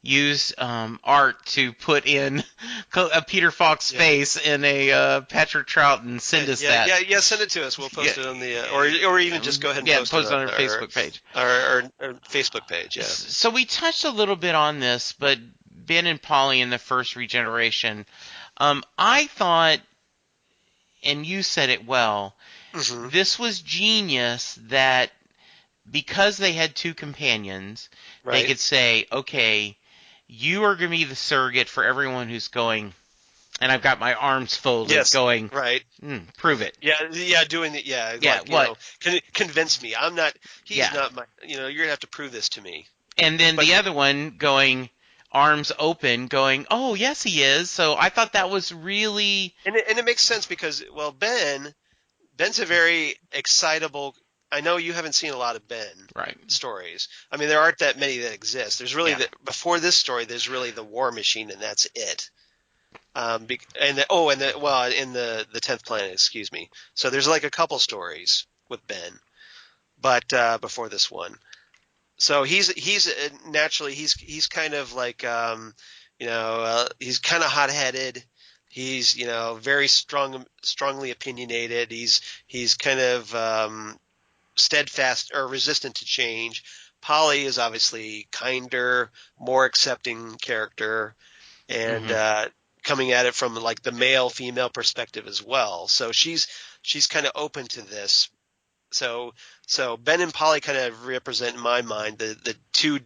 Speaker 3: use art to put in a Peter Falk's face in a Patrick Troughton, send us that.
Speaker 4: Yeah, send it to us. We'll post it on the or even just go ahead and
Speaker 3: post it on our Facebook page.
Speaker 4: Our Facebook page, yeah.
Speaker 3: So we touched a little bit on this, but Ben and Polly in the first regeneration, I thought, and you said it well, this was genius that because they had two companions, they could say, okay, you are going to be the surrogate for everyone who's going, and I've got my arms folded going, prove it.
Speaker 4: Yeah, doing it, convince me. I'm not, he's not my, you're going to have to prove this to me.
Speaker 3: And then the other one going, arms open, going, oh, yes, he is. So I thought that was really...
Speaker 4: And it makes sense because, well, Ben's a very excitable... I know you haven't seen a lot of Ben stories. I mean, there aren't that many that exist. There's really... before this story, there's really the War Machine, and that's it. In the 10th Planet, excuse me. So there's like a couple stories with Ben, but before this one. So he's naturally he's kind of like he's kind of hot-headed. He's very strongly opinionated. He's kind of steadfast or resistant to change. Polly is obviously kinder, more accepting character, and coming at it from like the male-female perspective as well. So she's kind of open to this. So Ben and Polly kind of represent, in my mind, the two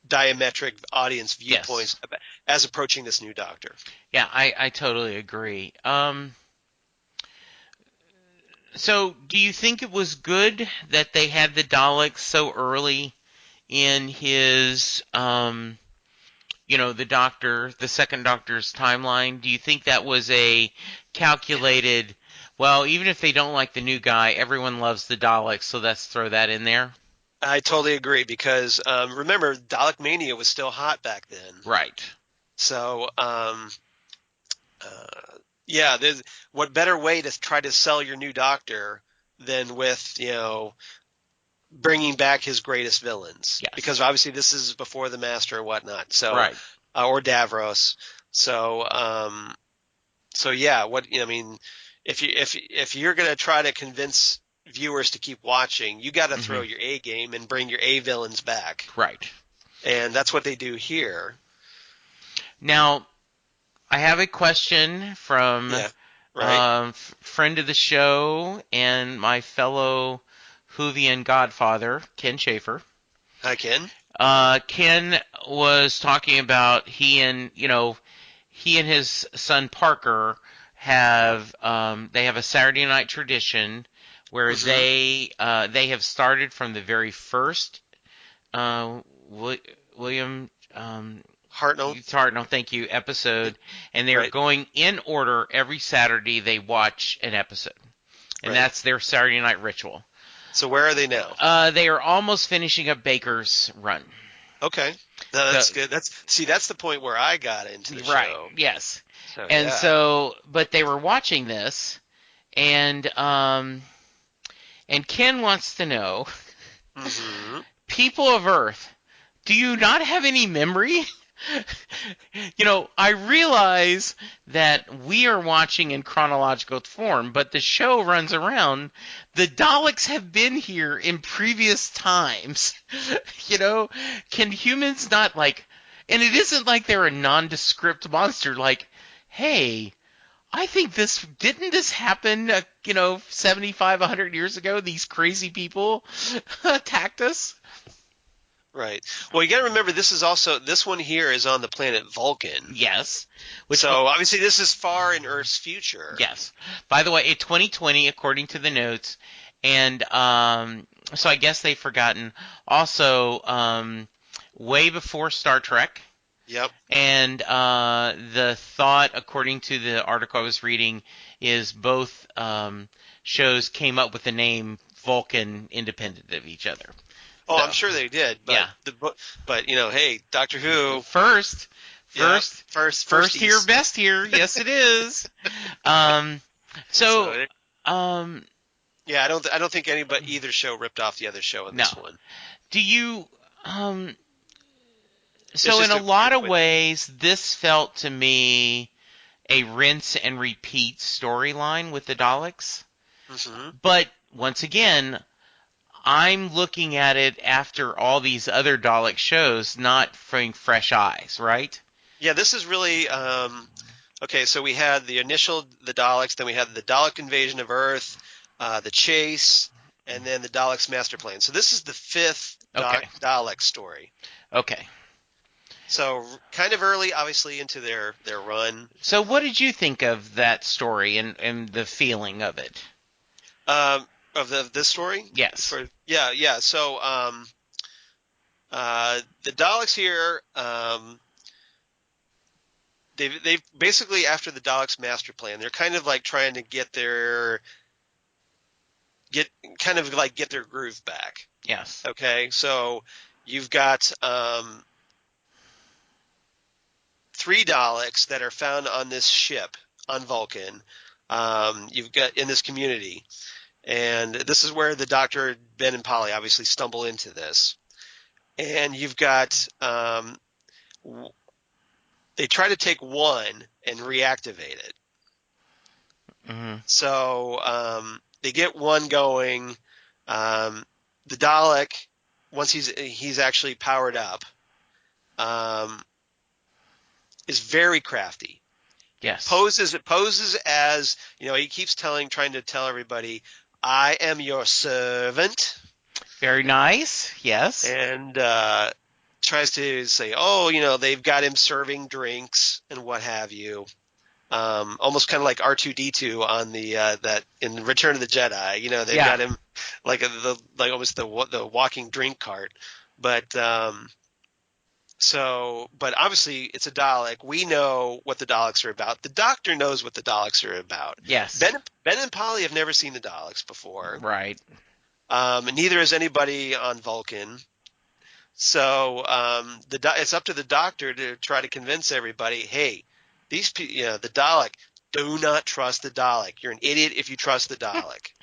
Speaker 4: diametric audience viewpoints as approaching this new Doctor.
Speaker 3: Yeah, I totally agree. So do you think it was good that they had the Daleks so early in his, the second Doctor's timeline? Do you think that was a calculated... Well, even if they don't like the new guy, everyone loves the Daleks, so let's throw that in there.
Speaker 4: I totally agree because remember, Dalek Mania was still hot back then.
Speaker 3: Right.
Speaker 4: So, what better way to try to sell your new Doctor than with bringing back his greatest villains?
Speaker 3: Yes.
Speaker 4: Because obviously this is before the Master and whatnot. So, or Davros. So, If you're going to try to convince viewers to keep watching, you got to throw your A game and bring your A villains back.
Speaker 3: Right.
Speaker 4: And that's what they do here.
Speaker 3: Now, I have a question from friend of the show and my fellow Whovian godfather, Ken Schaefer.
Speaker 4: Hi, Ken.
Speaker 3: Ken was talking about he and his son Parker have a Saturday night tradition where they have started from the very first William Hartnell, thank you, episode, and they are going in order every Saturday. They watch an episode, and that's their Saturday night ritual.
Speaker 4: So where are they now?
Speaker 3: They are almost finishing up Baker's run.
Speaker 4: Okay. No, that's good. That's the point where I got into the
Speaker 3: Right.
Speaker 4: show.
Speaker 3: Yes.
Speaker 4: So,
Speaker 3: And
Speaker 4: yeah.
Speaker 3: so, but they were watching this, and Ken wants to know,
Speaker 4: Mm-hmm.
Speaker 3: people of Earth, do you not have any memory? I realize that we are watching in chronological form, but the show runs around. The Daleks have been here in previous times. Can humans not, and it isn't like they're a nondescript monster, hey, I think didn't this happen, 75, 100 years ago? These crazy people attacked us?
Speaker 4: Right. Well, you got to remember this one here is on the planet Vulcan.
Speaker 3: Yes.
Speaker 4: So obviously this is far in Earth's future.
Speaker 3: Yes. By the way, in 2020, according to the notes, and so I guess they've forgotten. Also, way before Star Trek.
Speaker 4: Yep.
Speaker 3: And the thought, according to the article I was reading, is both shows came up with the name Vulcan independent of each other.
Speaker 4: Oh,
Speaker 3: So,
Speaker 4: I'm sure they did. But
Speaker 3: yeah.
Speaker 4: But hey, Doctor Who.
Speaker 3: First
Speaker 4: First
Speaker 3: here, best here. Yes, it is. Yeah,
Speaker 4: I don't think either show ripped off the other show in this one.
Speaker 3: Do you? So in a lot of ways, this felt to me a rinse and repeat storyline with the Daleks.
Speaker 4: Mm-hmm.
Speaker 3: But once again, I'm looking at it after all these other Dalek shows, not from fresh eyes, right?
Speaker 4: Yeah, this is really okay. So we had the Daleks, then we had the Dalek invasion of Earth, the chase, and then the Daleks master plan. So this is the fifth Dalek story.
Speaker 3: Okay.
Speaker 4: So kind of early, obviously, into their run.
Speaker 3: So what did you think of that story and the feeling of it?
Speaker 4: Of this story?
Speaker 3: Yes.
Speaker 4: Yeah. So the Daleks here, they've basically, after the Daleks master plan, they're kind of like trying to get their groove back.
Speaker 3: Yes. Okay.
Speaker 4: So you've got 3 Daleks that are found on this ship on Vulcan. You've got in this community, and this is where the Doctor, Ben, and Polly obviously stumble into this. And you've got they try to take one and reactivate it.
Speaker 3: Mm-hmm.
Speaker 4: So they get one going. The Dalek, once he's actually powered up, is very crafty.
Speaker 3: Yes.
Speaker 4: Poses as, he keeps trying to tell everybody, I am your servant.
Speaker 3: Very nice. Yes.
Speaker 4: And tries to say, they've got him serving drinks and what have you. Almost kind of like R2-D2 on the that in Return of the Jedi. They've got him like almost the walking drink cart. But but obviously it's a Dalek. We know what the Daleks are about. The Doctor knows what the Daleks are about.
Speaker 3: Yes.
Speaker 4: Ben and Polly have never seen the Daleks before.
Speaker 3: Right.
Speaker 4: And neither has anybody on Vulcan. So it's up to the Doctor to try to convince everybody, hey, the Dalek, do not trust the Dalek. You're an idiot if you trust the Dalek.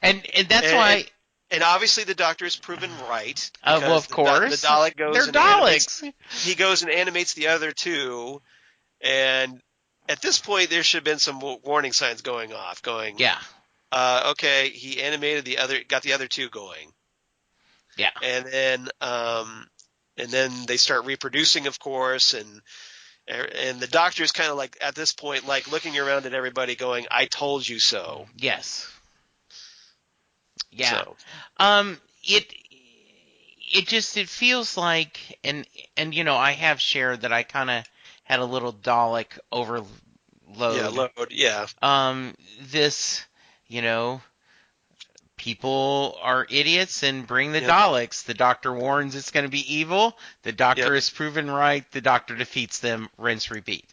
Speaker 3: and that's why.
Speaker 4: And obviously the Doctor is proven right.
Speaker 3: Well, of course.
Speaker 4: The Dalek goes
Speaker 3: They're Daleks.
Speaker 4: He goes and animates the other two, and at this point there should have been some warning signs going off. Yeah. Okay, he animated got the other two going.
Speaker 3: Yeah.
Speaker 4: And then they start reproducing, of course, and the Doctor is kind of like at this point like looking around at everybody going, I told you so.
Speaker 3: Yes. Yeah.
Speaker 4: So.
Speaker 3: It feels like, and I have shared that I kind of had a little Dalek overload.
Speaker 4: Yeah.
Speaker 3: This, people are idiots and bring the Daleks. The Doctor warns it's going to be evil. The Doctor is proven right. The Doctor defeats them. Rinse, repeat.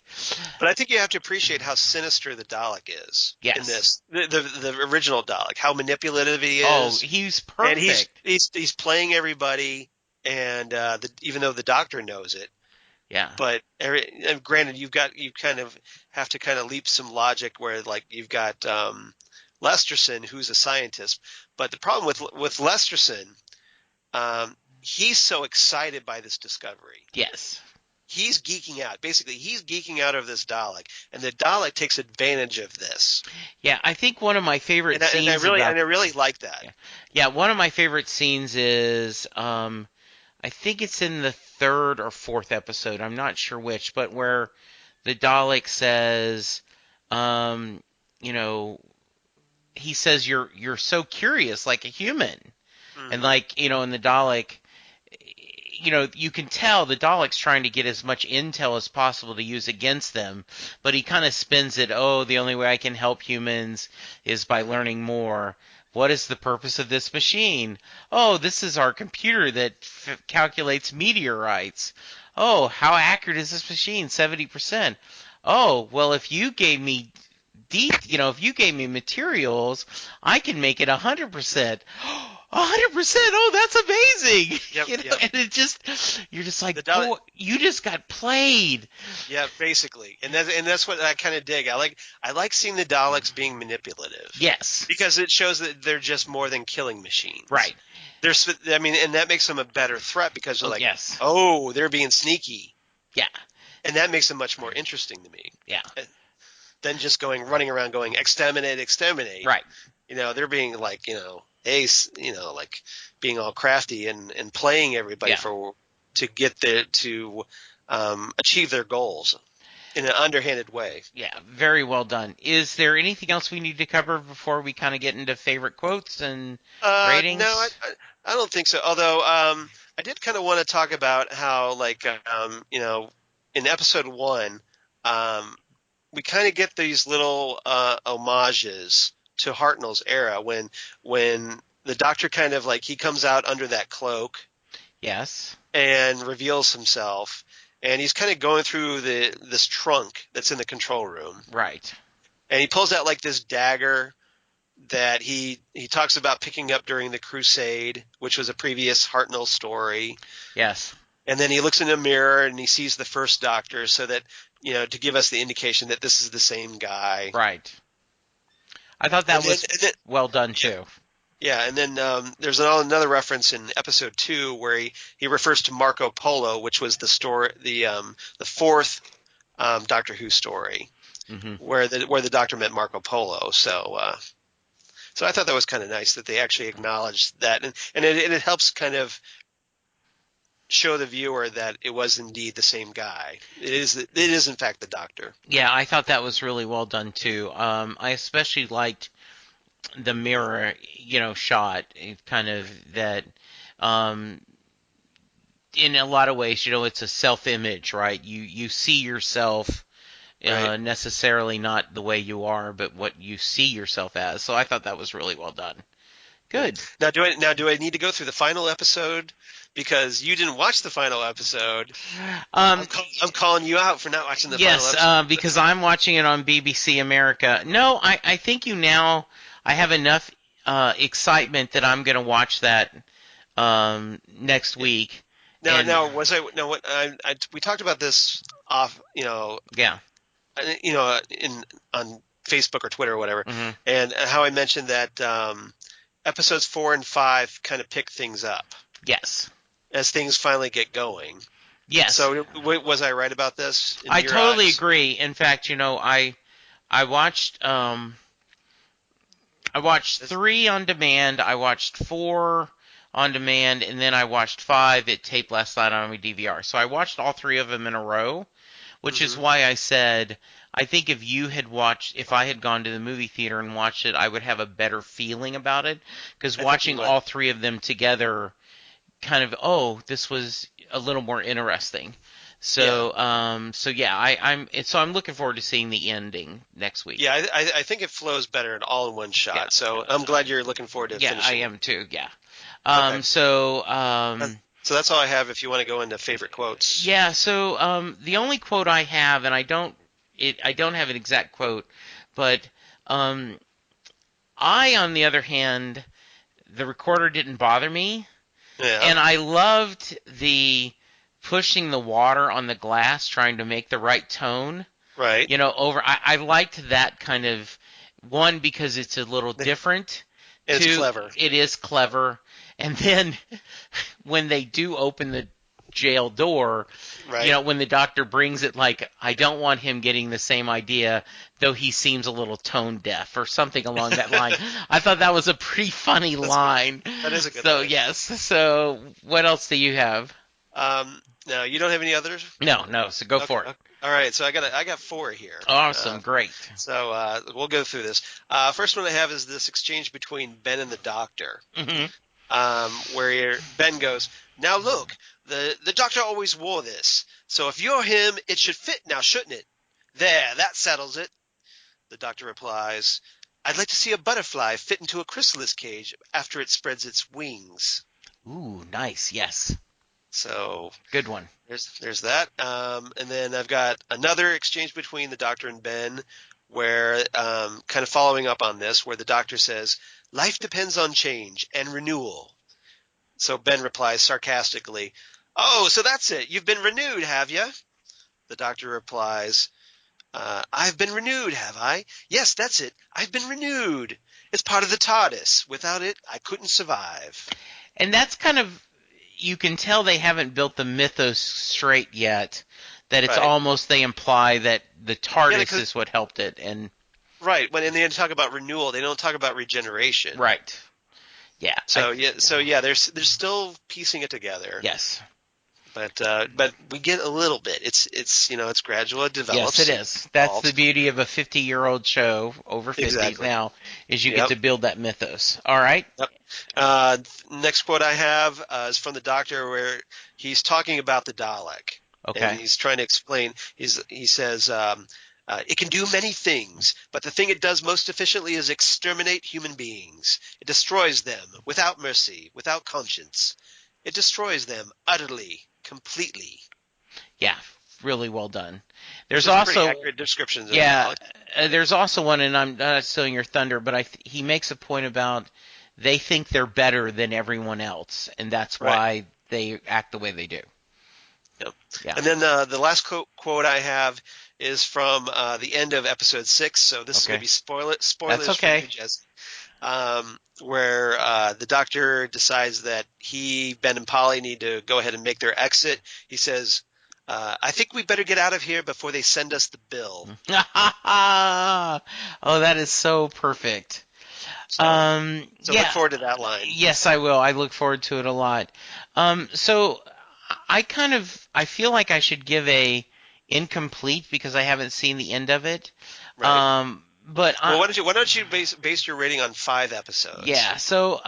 Speaker 4: But I think you have to appreciate how sinister the Dalek is in this. The original Dalek, how manipulative he is.
Speaker 3: Oh, he's perfect.
Speaker 4: And he's playing everybody. and even though the Doctor knows it.
Speaker 3: Yeah.
Speaker 4: But and granted, you kind of have to kind of leap some logic where like you've got Lesterson, who's a scientist, but the problem with Lesterson, he's so excited by this discovery.
Speaker 3: Yes.
Speaker 4: He's geeking out. Basically, he's geeking out of this Dalek, and the Dalek takes advantage of this.
Speaker 3: Yeah, I think one of my favorite scenes.
Speaker 4: And I really like that.
Speaker 3: Yeah, one of my favorite scenes is I think it's in the third or fourth episode. I'm not sure which, but where the Dalek says, you know, he says you're so curious, like a human, and like and the Dalek, you can tell the Dalek's trying to get as much intel as possible to use against them, but he kind of spins it. Oh, the only way I can help humans is by learning more. What is the purpose of this machine? Oh, this is our computer that calculates meteorites. Oh, how accurate is this machine? 70%. Oh, well, if you gave me if you gave me materials, I can make it 100%. 100%. Oh, that's amazing.
Speaker 4: Yep.
Speaker 3: And you're just like, boy, you just got played.
Speaker 4: Yeah, basically. And that's what I kind of dig. I like seeing the Daleks being manipulative.
Speaker 3: Yes.
Speaker 4: Because it shows that they're just more than killing machines.
Speaker 3: Right.
Speaker 4: And that makes them a better threat because they're like,
Speaker 3: yes.
Speaker 4: Oh, they're being sneaky.
Speaker 3: Yeah.
Speaker 4: And that makes them much more interesting to me.
Speaker 3: Yeah.
Speaker 4: Than just running around going, exterminate.
Speaker 3: Right.
Speaker 4: They're being like, ace, like being all crafty and playing everybody to get to achieve their goals in an underhanded way.
Speaker 3: Yeah, very well done. Is there anything else we need to cover before we kind of get into favorite quotes and ratings?
Speaker 4: No, I don't think so. Although I did kind of want to talk about how, like, in episode 1, we kind of get these little homages to Hartnell's era when the Doctor kind of like he comes out under that cloak,
Speaker 3: yes,
Speaker 4: and reveals himself, and he's kind of going through this trunk that's in the control room,
Speaker 3: right?
Speaker 4: And he pulls out like this dagger that he talks about picking up during the Crusade, which was a previous Hartnell story.
Speaker 3: Yes. And
Speaker 4: then he looks in a mirror and he sees the first Doctor, so that to give us the indication that this is the same guy.
Speaker 3: Right. I thought that was well done too.
Speaker 4: Yeah, and then there's another reference in episode 2 where he refers to Marco Polo, which was the story, the fourth Doctor Who story, where the Doctor met Marco Polo. So I thought that was kind of nice that they actually acknowledged that, and it helps kind of show the viewer that it was indeed the same guy. It is in fact the Doctor.
Speaker 3: Yeah, I thought that was really well done too. I especially liked the mirror, shot. Kind of that. In a lot of ways, it's a self-image, right? You see yourself. Right. Necessarily not the way you are, but what you see yourself as. So I thought that was really well done. Good.
Speaker 4: Now, do I need to go through the final episode? Because you didn't watch the final episode. I'm calling you out for not watching the final episode.
Speaker 3: Yes, because I'm watching it on BBC America. No, I think I have enough excitement that I'm going to watch that next week.
Speaker 4: We talked about this off,
Speaker 3: Yeah.
Speaker 4: On Facebook or Twitter or whatever,
Speaker 3: mm-hmm.
Speaker 4: and how I mentioned that episodes 4 and 5 kind of pick things up.
Speaker 3: Yes.
Speaker 4: As things finally get going.
Speaker 3: Yes.
Speaker 4: So was I right about this?
Speaker 3: I totally agree. In fact, I watched 3 on demand. I watched 4 on demand, and then I watched 5 at tape last night on my DVR. So I watched all 3 of them in a row, which is why I said I think if I had gone to the movie theater and watched it, I would have a better feeling about it, because watching all 3 of them together kind of, this was a little more interesting. So I'm looking forward to seeing the ending next week.
Speaker 4: Yeah, I think it flows better all in one shot.
Speaker 3: Yeah.
Speaker 4: So I'm glad you're looking forward to finishing.
Speaker 3: Yeah, I am too. Yeah.
Speaker 4: Okay.
Speaker 3: So
Speaker 4: that's all I have. If you want to go into favorite quotes.
Speaker 3: Yeah. So the only quote I have, and I don't have an exact quote, but I, on the other hand, the recorder didn't bother me.
Speaker 4: Yeah.
Speaker 3: And I loved the pushing the water on the glass, trying to make the right tone.
Speaker 4: Right.
Speaker 3: I liked that kind of, one, because it's a little different.
Speaker 4: It's
Speaker 3: Two,
Speaker 4: clever.
Speaker 3: it is clever. And then when they do open the jail door,
Speaker 4: Right.
Speaker 3: when the doctor brings it, like, I don't want him getting the same idea, though he seems a little tone deaf or something along that line. I thought that was a pretty funny line.
Speaker 4: That is a good
Speaker 3: So,
Speaker 4: line.
Speaker 3: yes. So, what else do you have?
Speaker 4: No, you don't have any others?
Speaker 3: No. So go for it.
Speaker 4: Okay. All right, so I got 4 here.
Speaker 3: Awesome. Great.
Speaker 4: So we'll go through this. First one I have is this exchange between Ben and the doctor, where Ben goes, "Now look, the doctor always wore this, so if you're him, it should fit now, shouldn't it? There, that settles it." The doctor replies, "I'd like to see a butterfly fit into a chrysalis cage after it spreads its wings."
Speaker 3: Ooh, nice. Yes.
Speaker 4: So
Speaker 3: Good one.
Speaker 4: there's that. And then I've got another exchange between the doctor and Ben where, kind of following up on this, where the doctor says, "Life depends on change and renewal." So Ben replies sarcastically, "Oh, so that's it. You've been renewed, have you?" The doctor replies, "I've been renewed, have I? Yes, that's it. I've been renewed. It's part of the TARDIS. Without it, I couldn't survive."
Speaker 3: And that's kind of, you can tell they haven't built the mythos straight yet, that it's
Speaker 4: Right.
Speaker 3: almost, they imply that the TARDIS
Speaker 4: because-
Speaker 3: is what helped it. And
Speaker 4: Right. When they talk about renewal, they don't talk about regeneration.
Speaker 3: right. Yeah.
Speaker 4: So they're still piecing it together.
Speaker 3: Yes.
Speaker 4: But we get a little bit. It's gradual. It develops.
Speaker 3: Yes, it is. That's
Speaker 4: evolves.
Speaker 3: the beauty of a 50-year-old show, over 50s
Speaker 4: Exactly.
Speaker 3: now, is you
Speaker 4: Yep.
Speaker 3: get to build that mythos. All right.
Speaker 4: Next quote I have is from the doctor, where he's talking about the Dalek.
Speaker 3: Okay.
Speaker 4: And he's trying to explain. He says, "It can do many things, but the thing it does most efficiently is exterminate human beings. It destroys them without mercy, without conscience. It destroys them utterly, completely."
Speaker 3: Yeah. Really well done. There's
Speaker 4: Those are pretty
Speaker 3: also,
Speaker 4: accurate descriptions of
Speaker 3: yeah,
Speaker 4: Dalek.
Speaker 3: there's also one, and I'm not stealing your thunder, but he makes a point about they think they're better than everyone else, and that's why they act the way they do.
Speaker 4: Yep.
Speaker 3: Yeah.
Speaker 4: And then the last quote I have is from the end of episode 6. So this is going to be spoilers
Speaker 3: That's okay.
Speaker 4: for you, Jesse. Where the doctor decides that Ben and Polly need to go ahead and make their exit. He says, "I think we better get out of here before they send us the bill."
Speaker 3: Oh, that is so perfect.
Speaker 4: So
Speaker 3: yeah.
Speaker 4: look forward to that line.
Speaker 3: Yes, I will. I look forward to it a lot. So I feel like I should give a incomplete because I haven't seen the end of it.
Speaker 4: Right.
Speaker 3: But
Speaker 4: Well, why don't you base your rating on 5 episodes?
Speaker 3: yeah. So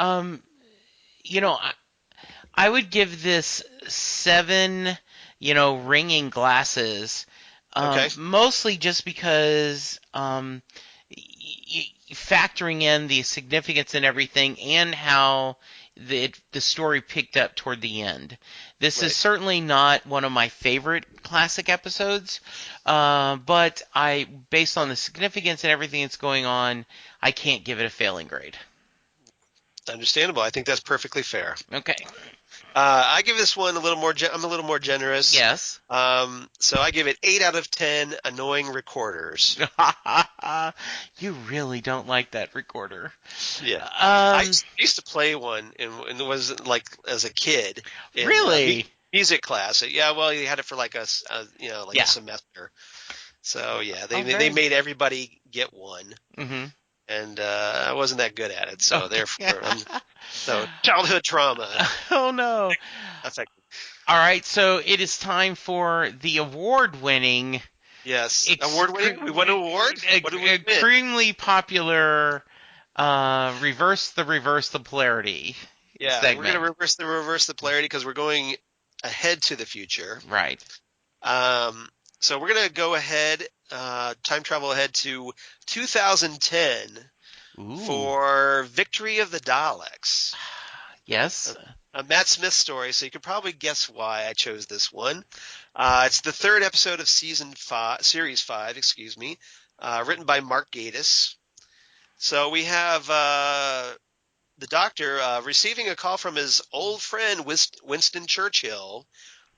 Speaker 3: I would give this 7. Ringing glasses.
Speaker 4: Okay.
Speaker 3: Mostly just because factoring in the significance and everything, and how the story picked up toward the end. This is certainly not one of my favorite classic episodes, but based on the significance and everything that's going on, I can't give it a failing grade.
Speaker 4: Understandable. I think that's perfectly fair.
Speaker 3: Okay.
Speaker 4: I give this one a little more. I'm a little more generous.
Speaker 3: Yes.
Speaker 4: So I give it 8 out of 10 annoying recorders.
Speaker 3: You really don't like that recorder.
Speaker 4: Yeah. I used to play one, and it was like as a kid. In,
Speaker 3: Really?
Speaker 4: Music class. Yeah. Well, you had it for like a semester. So yeah, they made everybody get one.
Speaker 3: Mm-hmm.
Speaker 4: And I wasn't that good at it, so therefore, so childhood trauma.
Speaker 3: Oh no!
Speaker 4: Affected.
Speaker 3: All right, so it is time for the award-winning.
Speaker 4: Yes, award-winning. We won an award. What did we win?
Speaker 3: Extremely popular. Reverse the polarity.
Speaker 4: Yeah,
Speaker 3: segment.
Speaker 4: we're gonna reverse the polarity because we're going ahead to the future.
Speaker 3: Right.
Speaker 4: So we're gonna go ahead. Time travel ahead to 2010 for Victory of the Daleks.
Speaker 3: Yes.
Speaker 4: A Matt Smith story, so you could probably guess why I chose this one. It's the 3rd episode of Series 5, written by Mark Gatiss. So we have the Doctor, receiving a call from his old friend Winston Churchill,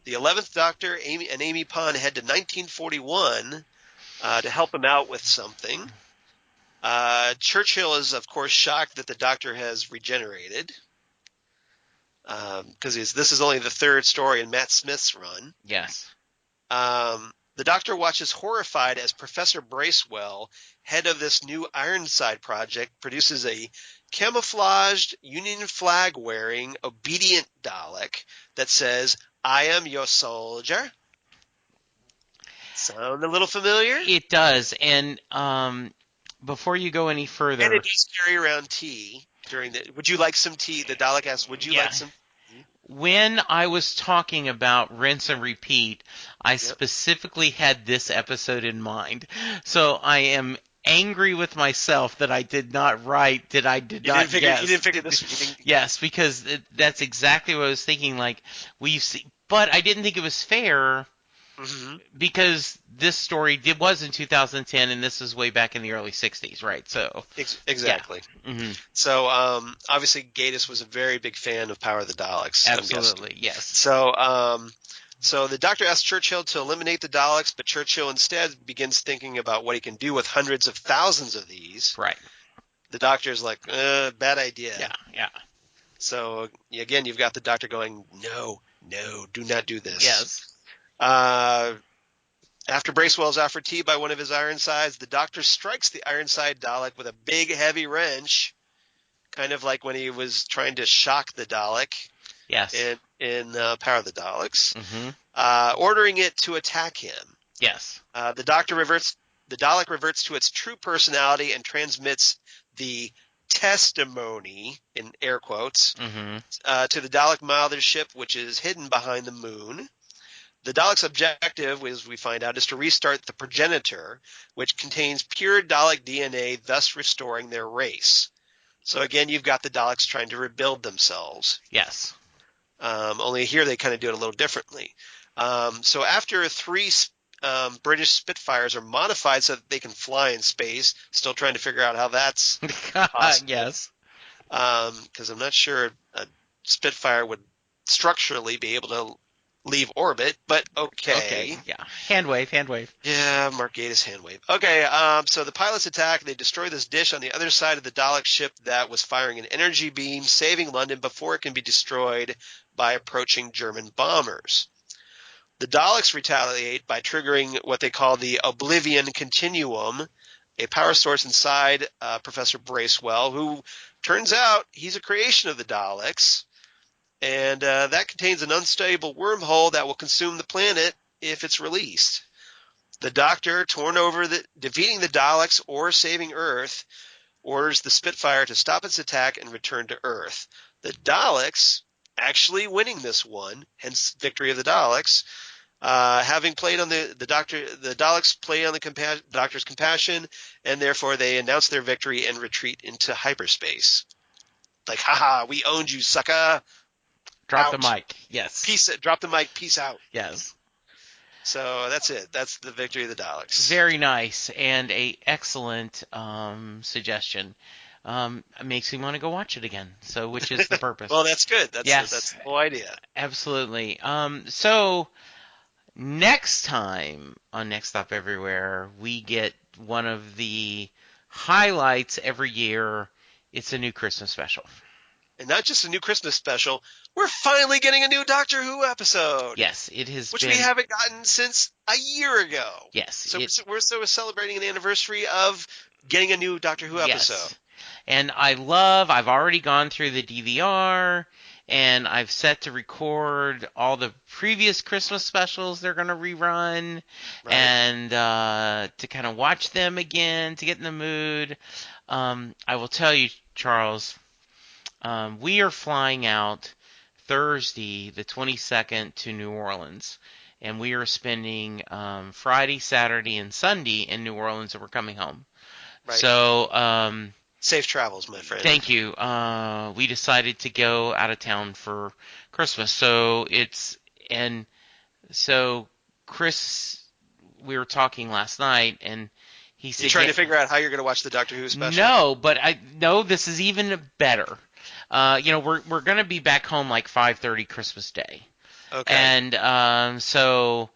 Speaker 4: the 11th Doctor and Amy Pond head to 1941 to help him out with something. Churchill is, of course, shocked that the Doctor has regenerated, because this is only the third story in Matt Smith's run.
Speaker 3: Yes.
Speaker 4: The Doctor watches horrified as Professor Bracewell, head of this new Ironside project, produces a camouflaged Union flag-wearing, obedient Dalek that says, "I am your soldier." Sound a little familiar?
Speaker 3: It does. And before you go any further,
Speaker 4: And it does carry around tea during the. Would you like some tea? The Dalek asks, "Would you like some?"
Speaker 3: When I was talking about rinse and repeat, I specifically had this episode in mind. So I am angry with myself that I did not write, You didn't
Speaker 4: figure this.
Speaker 3: Yes, because that's exactly what I was thinking. Like, but I didn't think it was fair. Mm-hmm. Because this story was in 2010, and this is way back in the early 60s, right? So
Speaker 4: exactly. Yeah. Mm-hmm. So obviously, Gatiss was a very big fan of Power of the Daleks.
Speaker 3: Absolutely, yes.
Speaker 4: So the Doctor asks Churchill to eliminate the Daleks, but Churchill instead begins thinking about what he can do with hundreds of thousands of these.
Speaker 3: Right.
Speaker 4: The Doctor's like, bad idea.
Speaker 3: Yeah.
Speaker 4: So again, you've got the Doctor going, no, do not do this.
Speaker 3: Yes.
Speaker 4: After Bracewell's offered tea by one of his Ironsides, the Doctor strikes the Ironside Dalek with a big, heavy wrench, kind of like when he was trying to shock the Dalek.
Speaker 3: Yes.
Speaker 4: In Power of the Daleks, ordering it to attack him.
Speaker 3: Yes.
Speaker 4: The Dalek reverts to its true personality and transmits the testimony, in air quotes, to the Dalek mothership, which is hidden behind the moon. The Dalek's objective, as we find out, is to restart the progenitor, which contains pure Dalek DNA, thus restoring their race. So again, you've got the Daleks trying to rebuild themselves.
Speaker 3: Yes.
Speaker 4: Only here they kind of do it a little differently. So after 3 British Spitfires are modified so that they can fly in space, still trying to figure out how that's possible.
Speaker 3: Yes.
Speaker 4: Because I'm not sure a Spitfire would structurally be able to leave orbit, but okay.
Speaker 3: Yeah. Hand wave.
Speaker 4: Yeah, Mark Gatiss hand wave. Okay, so the pilots attack. They destroy this dish on the other side of the Dalek ship that was firing an energy beam, saving London before it can be destroyed by approaching German bombers. The Daleks retaliate by triggering what they call the Oblivion Continuum, a power source inside Professor Bracewell, who turns out he's a creation of the Daleks. And that contains an unstable wormhole that will consume the planet if it's released. The Doctor, torn over defeating the Daleks or saving Earth, orders the Spitfire to stop its attack and return to Earth. The Daleks actually winning this one, hence victory of the Daleks. Having played on the Daleks play on the Doctor's compassion, and therefore they announce their victory and retreat into hyperspace. Like, haha, we owned you, sucker.
Speaker 3: Drop the mic. Yes.
Speaker 4: Drop the mic. Peace out.
Speaker 3: Yes.
Speaker 4: So that's it. That's the victory of the Daleks.
Speaker 3: Very nice and a excellent suggestion. It makes me want to go watch it again. So, which is the purpose?
Speaker 4: Well, that's good.
Speaker 3: Yes.
Speaker 4: That's the whole idea.
Speaker 3: Absolutely. So next time on Next Stop Everywhere, we get one of the highlights every year. It's a new Christmas special.
Speaker 4: And not just a new Christmas special, we're finally getting a new Doctor Who episode.
Speaker 3: Yes, it has
Speaker 4: which we haven't gotten since a year ago.
Speaker 3: Yes.
Speaker 4: So we're celebrating an anniversary of getting a new Doctor Who episode.
Speaker 3: Yes. And I've already gone through the DVR, and I've set to record all the previous Christmas specials they're going to rerun, right. And to kind of watch them again, to get in the mood. I will tell you, Charles, we are flying out Thursday, the 22nd, to New Orleans, and we are spending Friday, Saturday, and Sunday in New Orleans, and we're coming home.
Speaker 4: Right.
Speaker 3: So,
Speaker 4: safe travels, my friend.
Speaker 3: Thank you. We decided to go out of town for Christmas, so Chris, we were talking last night, and he said,
Speaker 4: "You trying to figure out how you're going to watch the Doctor Who special?"
Speaker 3: No, but no, this is even better. we're going to be back home like 5:30 Christmas Day.
Speaker 4: Okay.
Speaker 3: And so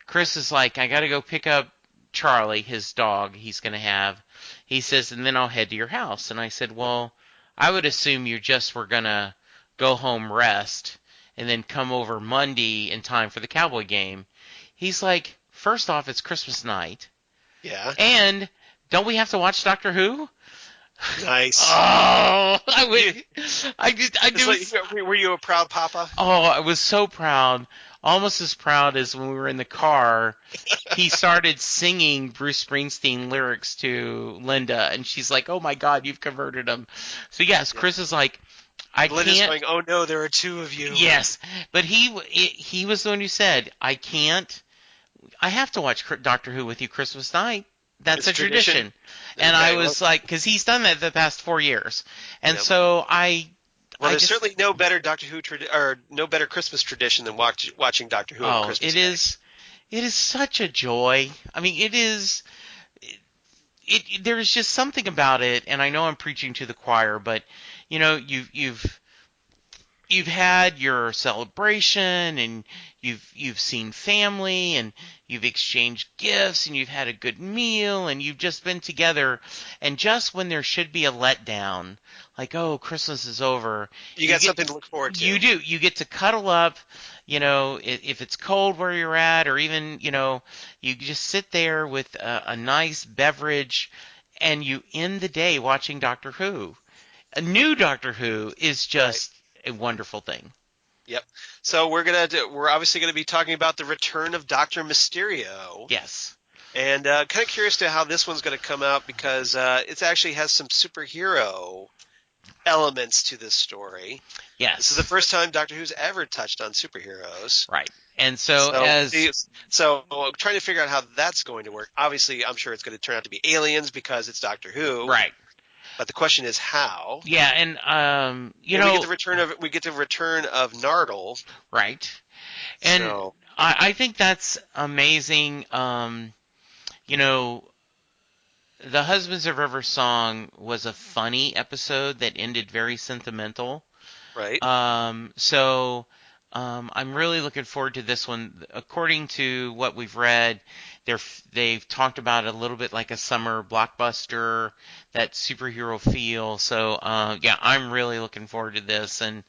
Speaker 3: Chris is like, I got to go pick up Charlie, his dog he's going to have. He says, and then I'll head to your house. And I said, well, I would assume you just were going to go home, rest, and then come over Monday in time for the Cowboy game. He's like, first off, it's Christmas night.
Speaker 4: Yeah.
Speaker 3: And don't we have to watch Doctor Who?
Speaker 4: Nice.
Speaker 3: Oh,
Speaker 4: Were you a proud papa?
Speaker 3: Oh, I was so proud. Almost as proud as when we were in the car. He started singing Bruce Springsteen lyrics to Linda, and she's like, oh my God, you've converted him. So yes, Chris is like,
Speaker 4: Linda's
Speaker 3: can't.
Speaker 4: going, oh no, there are two of you.
Speaker 3: Yes, but he was the one who said, I have to watch Doctor Who with you Christmas night. That's a tradition. And
Speaker 4: okay,
Speaker 3: I was like, because he's done that the past 4 years. And so
Speaker 4: there's certainly no better Doctor Who or no better Christmas tradition than watching Doctor Who on Christmas Day.
Speaker 3: It is such a joy. I mean, it is. There's just something about it, and I know I'm preaching to the choir, but you've had your celebration, and you've seen family, and you've exchanged gifts, and you've had a good meal, and you've just been together. And just when there should be a letdown, like, oh, Christmas is over,
Speaker 4: you got something to look forward to.
Speaker 3: You do. You get to cuddle up. If it's cold where you're at, or even you just sit there with a nice beverage, and you end the day watching Doctor Who. A new Doctor Who is just a wonderful thing.
Speaker 4: Yep. So we're obviously gonna be talking about the return of Dr. Mysterio.
Speaker 3: Yes.
Speaker 4: And kind of curious to how this one's gonna come out, because it actually has some superhero elements to this story.
Speaker 3: Yes.
Speaker 4: This is the first time Doctor Who's ever touched on superheroes.
Speaker 3: Right. And so
Speaker 4: trying to figure out how that's going to work. Obviously, I'm sure it's going to turn out to be aliens because it's Doctor Who.
Speaker 3: Right.
Speaker 4: But the question is how.
Speaker 3: Yeah, and
Speaker 4: we get the return of Nardole.
Speaker 3: Right. And so, I think that's amazing. The Husbands of River song was a funny episode that ended very sentimental.
Speaker 4: Right.
Speaker 3: So I'm really looking forward to this one. According to what we've read, they've talked about it a little bit like a summer blockbuster, that superhero feel. So I'm really looking forward to this. And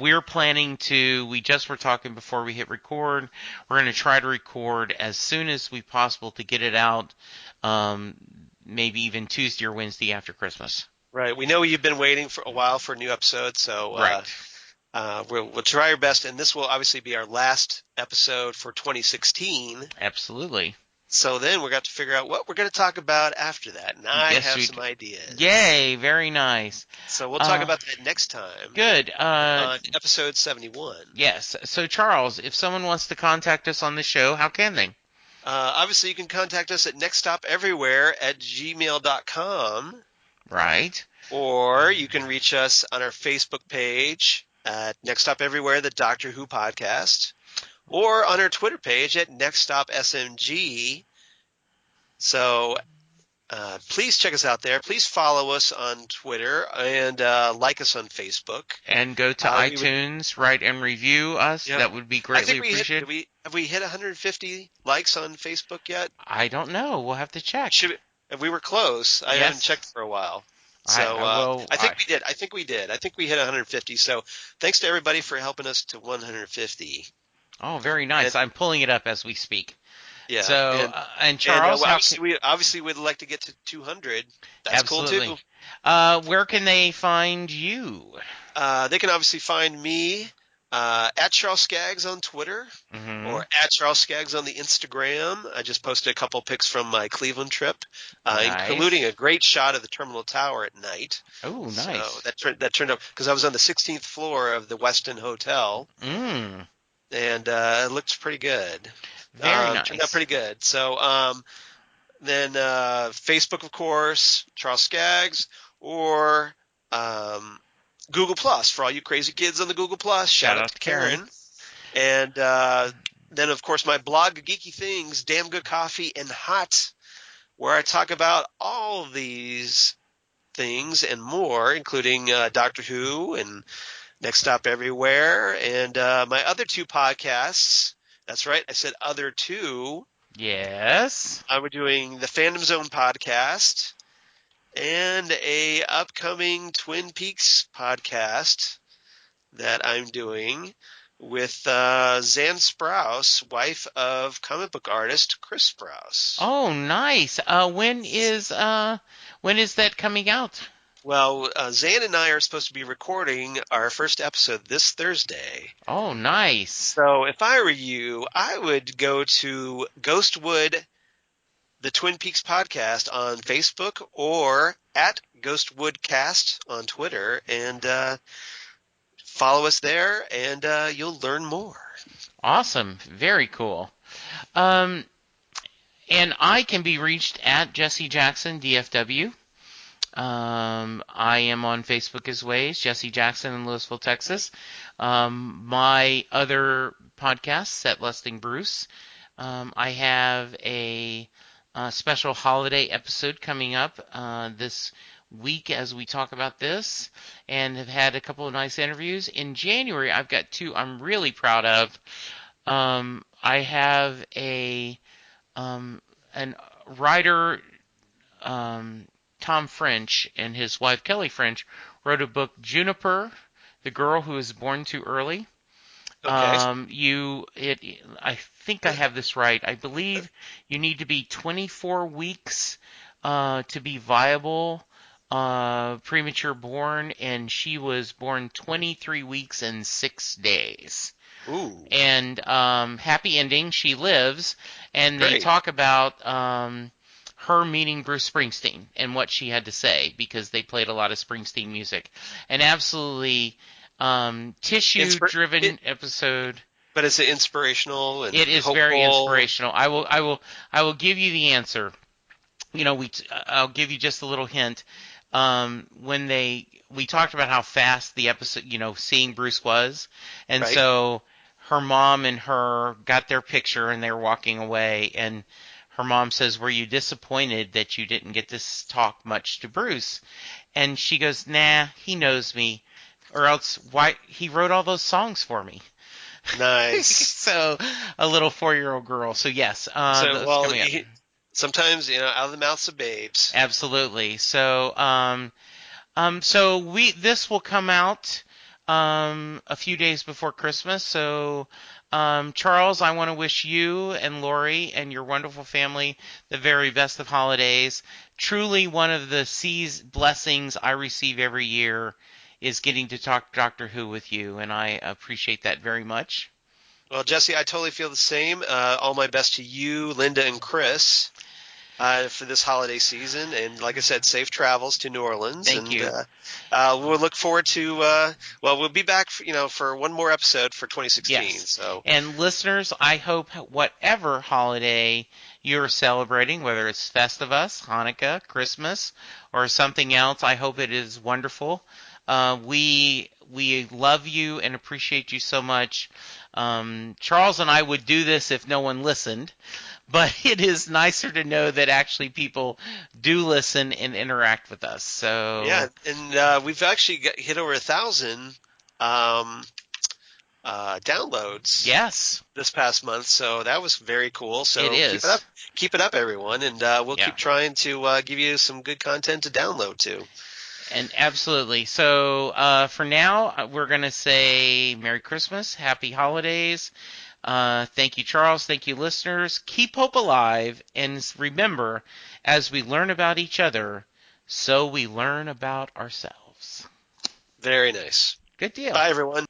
Speaker 3: we're planning we just were talking before we hit record. We're going to try to record as soon as we possible to get it out, maybe even Tuesday or Wednesday after Christmas.
Speaker 4: Right. We know you've been waiting for a while for a new episode, so we'll try our best, and this will obviously be our last episode for 2016.
Speaker 3: Absolutely.
Speaker 4: So then we're going to figure out what we're going to talk about after that, and I have some ideas.
Speaker 3: Yay, very nice.
Speaker 4: So we'll talk about that next time.
Speaker 3: Good.
Speaker 4: On episode 71.
Speaker 3: Yes. So Charles, if someone wants to contact us on the show, how can they?
Speaker 4: Obviously, you can contact us at nextstopeverywhere@gmail.com.
Speaker 3: Right.
Speaker 4: Or you can reach us on our Facebook page at Next Stop Everywhere, the Doctor Who podcast, or on our Twitter page at Next Stop SMG. So please check us out there. Please follow us on Twitter and like us on Facebook.
Speaker 3: And go to iTunes, write and review us. Yeah. That would be greatly appreciated.
Speaker 4: Have we hit 150 likes on Facebook yet?
Speaker 3: I don't know. We'll have to check.
Speaker 4: We were close. I haven't checked for a while. So I think we did. I think we did. I think we hit 150. So thanks to everybody for helping us to 150.
Speaker 3: Oh, very nice. I'm pulling it up as we speak.
Speaker 4: Yeah.
Speaker 3: So and Charles,
Speaker 4: obviously we'd like to get to 200. That's
Speaker 3: absolutely
Speaker 4: cool too.
Speaker 3: Where can they find you?
Speaker 4: They can obviously find me at Charles Skaggs on Twitter, or at Charles Skaggs on the Instagram. I just posted a couple pics from my Cleveland trip, including a great shot of the Terminal Tower at night.
Speaker 3: Oh, nice.
Speaker 4: So that turned out because I was on the 16th floor of the Westin Hotel, and it looked pretty good.
Speaker 3: Very nice.
Speaker 4: Turned out pretty good. So then Facebook, of course, Charles Skaggs, or Google Plus for all you crazy kids on the Google Plus. Shout out to Karen. And then, of course, my blog, Geeky Things, Damn Good Coffee and Hot, where I talk about all these things and more, including Doctor Who and Next Stop Everywhere, and my other two podcasts. That's right, I said other two.
Speaker 3: Yes.
Speaker 4: I'm doing the Fandom Zone podcast and a upcoming Twin Peaks podcast that I'm doing with Zan Sprouse, wife of comic book artist Chris Sprouse.
Speaker 3: Oh, nice. When is that coming out?
Speaker 4: Well, Zan and I are supposed to be recording our first episode this Thursday.
Speaker 3: Oh, nice.
Speaker 4: So if I were you, I would go to Ghostwood, the Twin Peaks podcast on Facebook, or at Ghostwoodcast on Twitter, and follow us there, and you'll learn more.
Speaker 3: Awesome. Very cool. And I can be reached at Jesse Jackson, DFW. I am on Facebook as ways, Jesse Jackson in Louisville, Texas. My other podcast, Set Lusting Bruce. I have a special holiday episode coming up this week as we talk about this, and have had a couple of nice interviews. In January, I've got two I'm really proud of. I have an writer, Tom French, and his wife Kelly French wrote a book, Juniper, the Girl Who Was Born Too Early.
Speaker 4: Okay.
Speaker 3: I think I have this right. I believe you need to be 24 weeks to be viable, premature born, and she was born 23 weeks and 6 days.
Speaker 4: Ooh.
Speaker 3: And happy ending, she lives, and they
Speaker 4: Great.
Speaker 3: talk about her meeting Bruce Springsteen and what she had to say, because they played a lot of Springsteen music. An absolutely tissue-driven episode.
Speaker 4: But it's inspirational and
Speaker 3: It is
Speaker 4: hopeful.
Speaker 3: very inspirational. I will give you the answer. I'll give you just a little hint. When we talked about how fast the episode, seeing Bruce was, and
Speaker 4: Right.
Speaker 3: so her mom and her got their picture and they were walking away, and her mom says, "Were you disappointed that you didn't get to talk much to Bruce?" And she goes, "Nah, he knows me, or else why he wrote all those songs for me."
Speaker 4: Nice.
Speaker 3: So a little 4-year-old girl. So yes, those coming up.
Speaker 4: Sometimes, out of the mouths of babes.
Speaker 3: Absolutely. So, this will come out a few days before Christmas. So, Charles, I want to wish you and Lori and your wonderful family the very best of holidays. Truly, one of the blessings I receive every year is getting to talk Doctor Who with you, and I appreciate that very much.
Speaker 4: Well, Jesse, I totally feel the same. All my best to you, Linda, and Chris for this holiday season. And like I said, safe travels to New Orleans.
Speaker 3: Thank you.
Speaker 4: We'll look forward to, we'll be back, for one more episode for 2016.
Speaker 3: Yes.
Speaker 4: So.
Speaker 3: And listeners, I hope whatever holiday you're celebrating, whether it's Festivus, Hanukkah, Christmas, or something else, I hope it is wonderful. We love you and appreciate you so much. Charles and I would do this if no one listened, but it is nicer to know that actually people do listen and interact with us. So
Speaker 4: Yeah, and we've actually hit over 1,000 downloads.
Speaker 3: Yes.
Speaker 4: This past month, so that was very cool. So
Speaker 3: It is.
Speaker 4: keep it up, everyone, and we'll keep trying to give you some good content to download too.
Speaker 3: And absolutely. So for now, we're going to say Merry Christmas, Happy Holidays. Thank you, Charles. Thank you, listeners. Keep hope alive. And remember, as we learn about each other, so we learn about ourselves.
Speaker 4: Very nice.
Speaker 3: Good deal.
Speaker 4: Bye, everyone.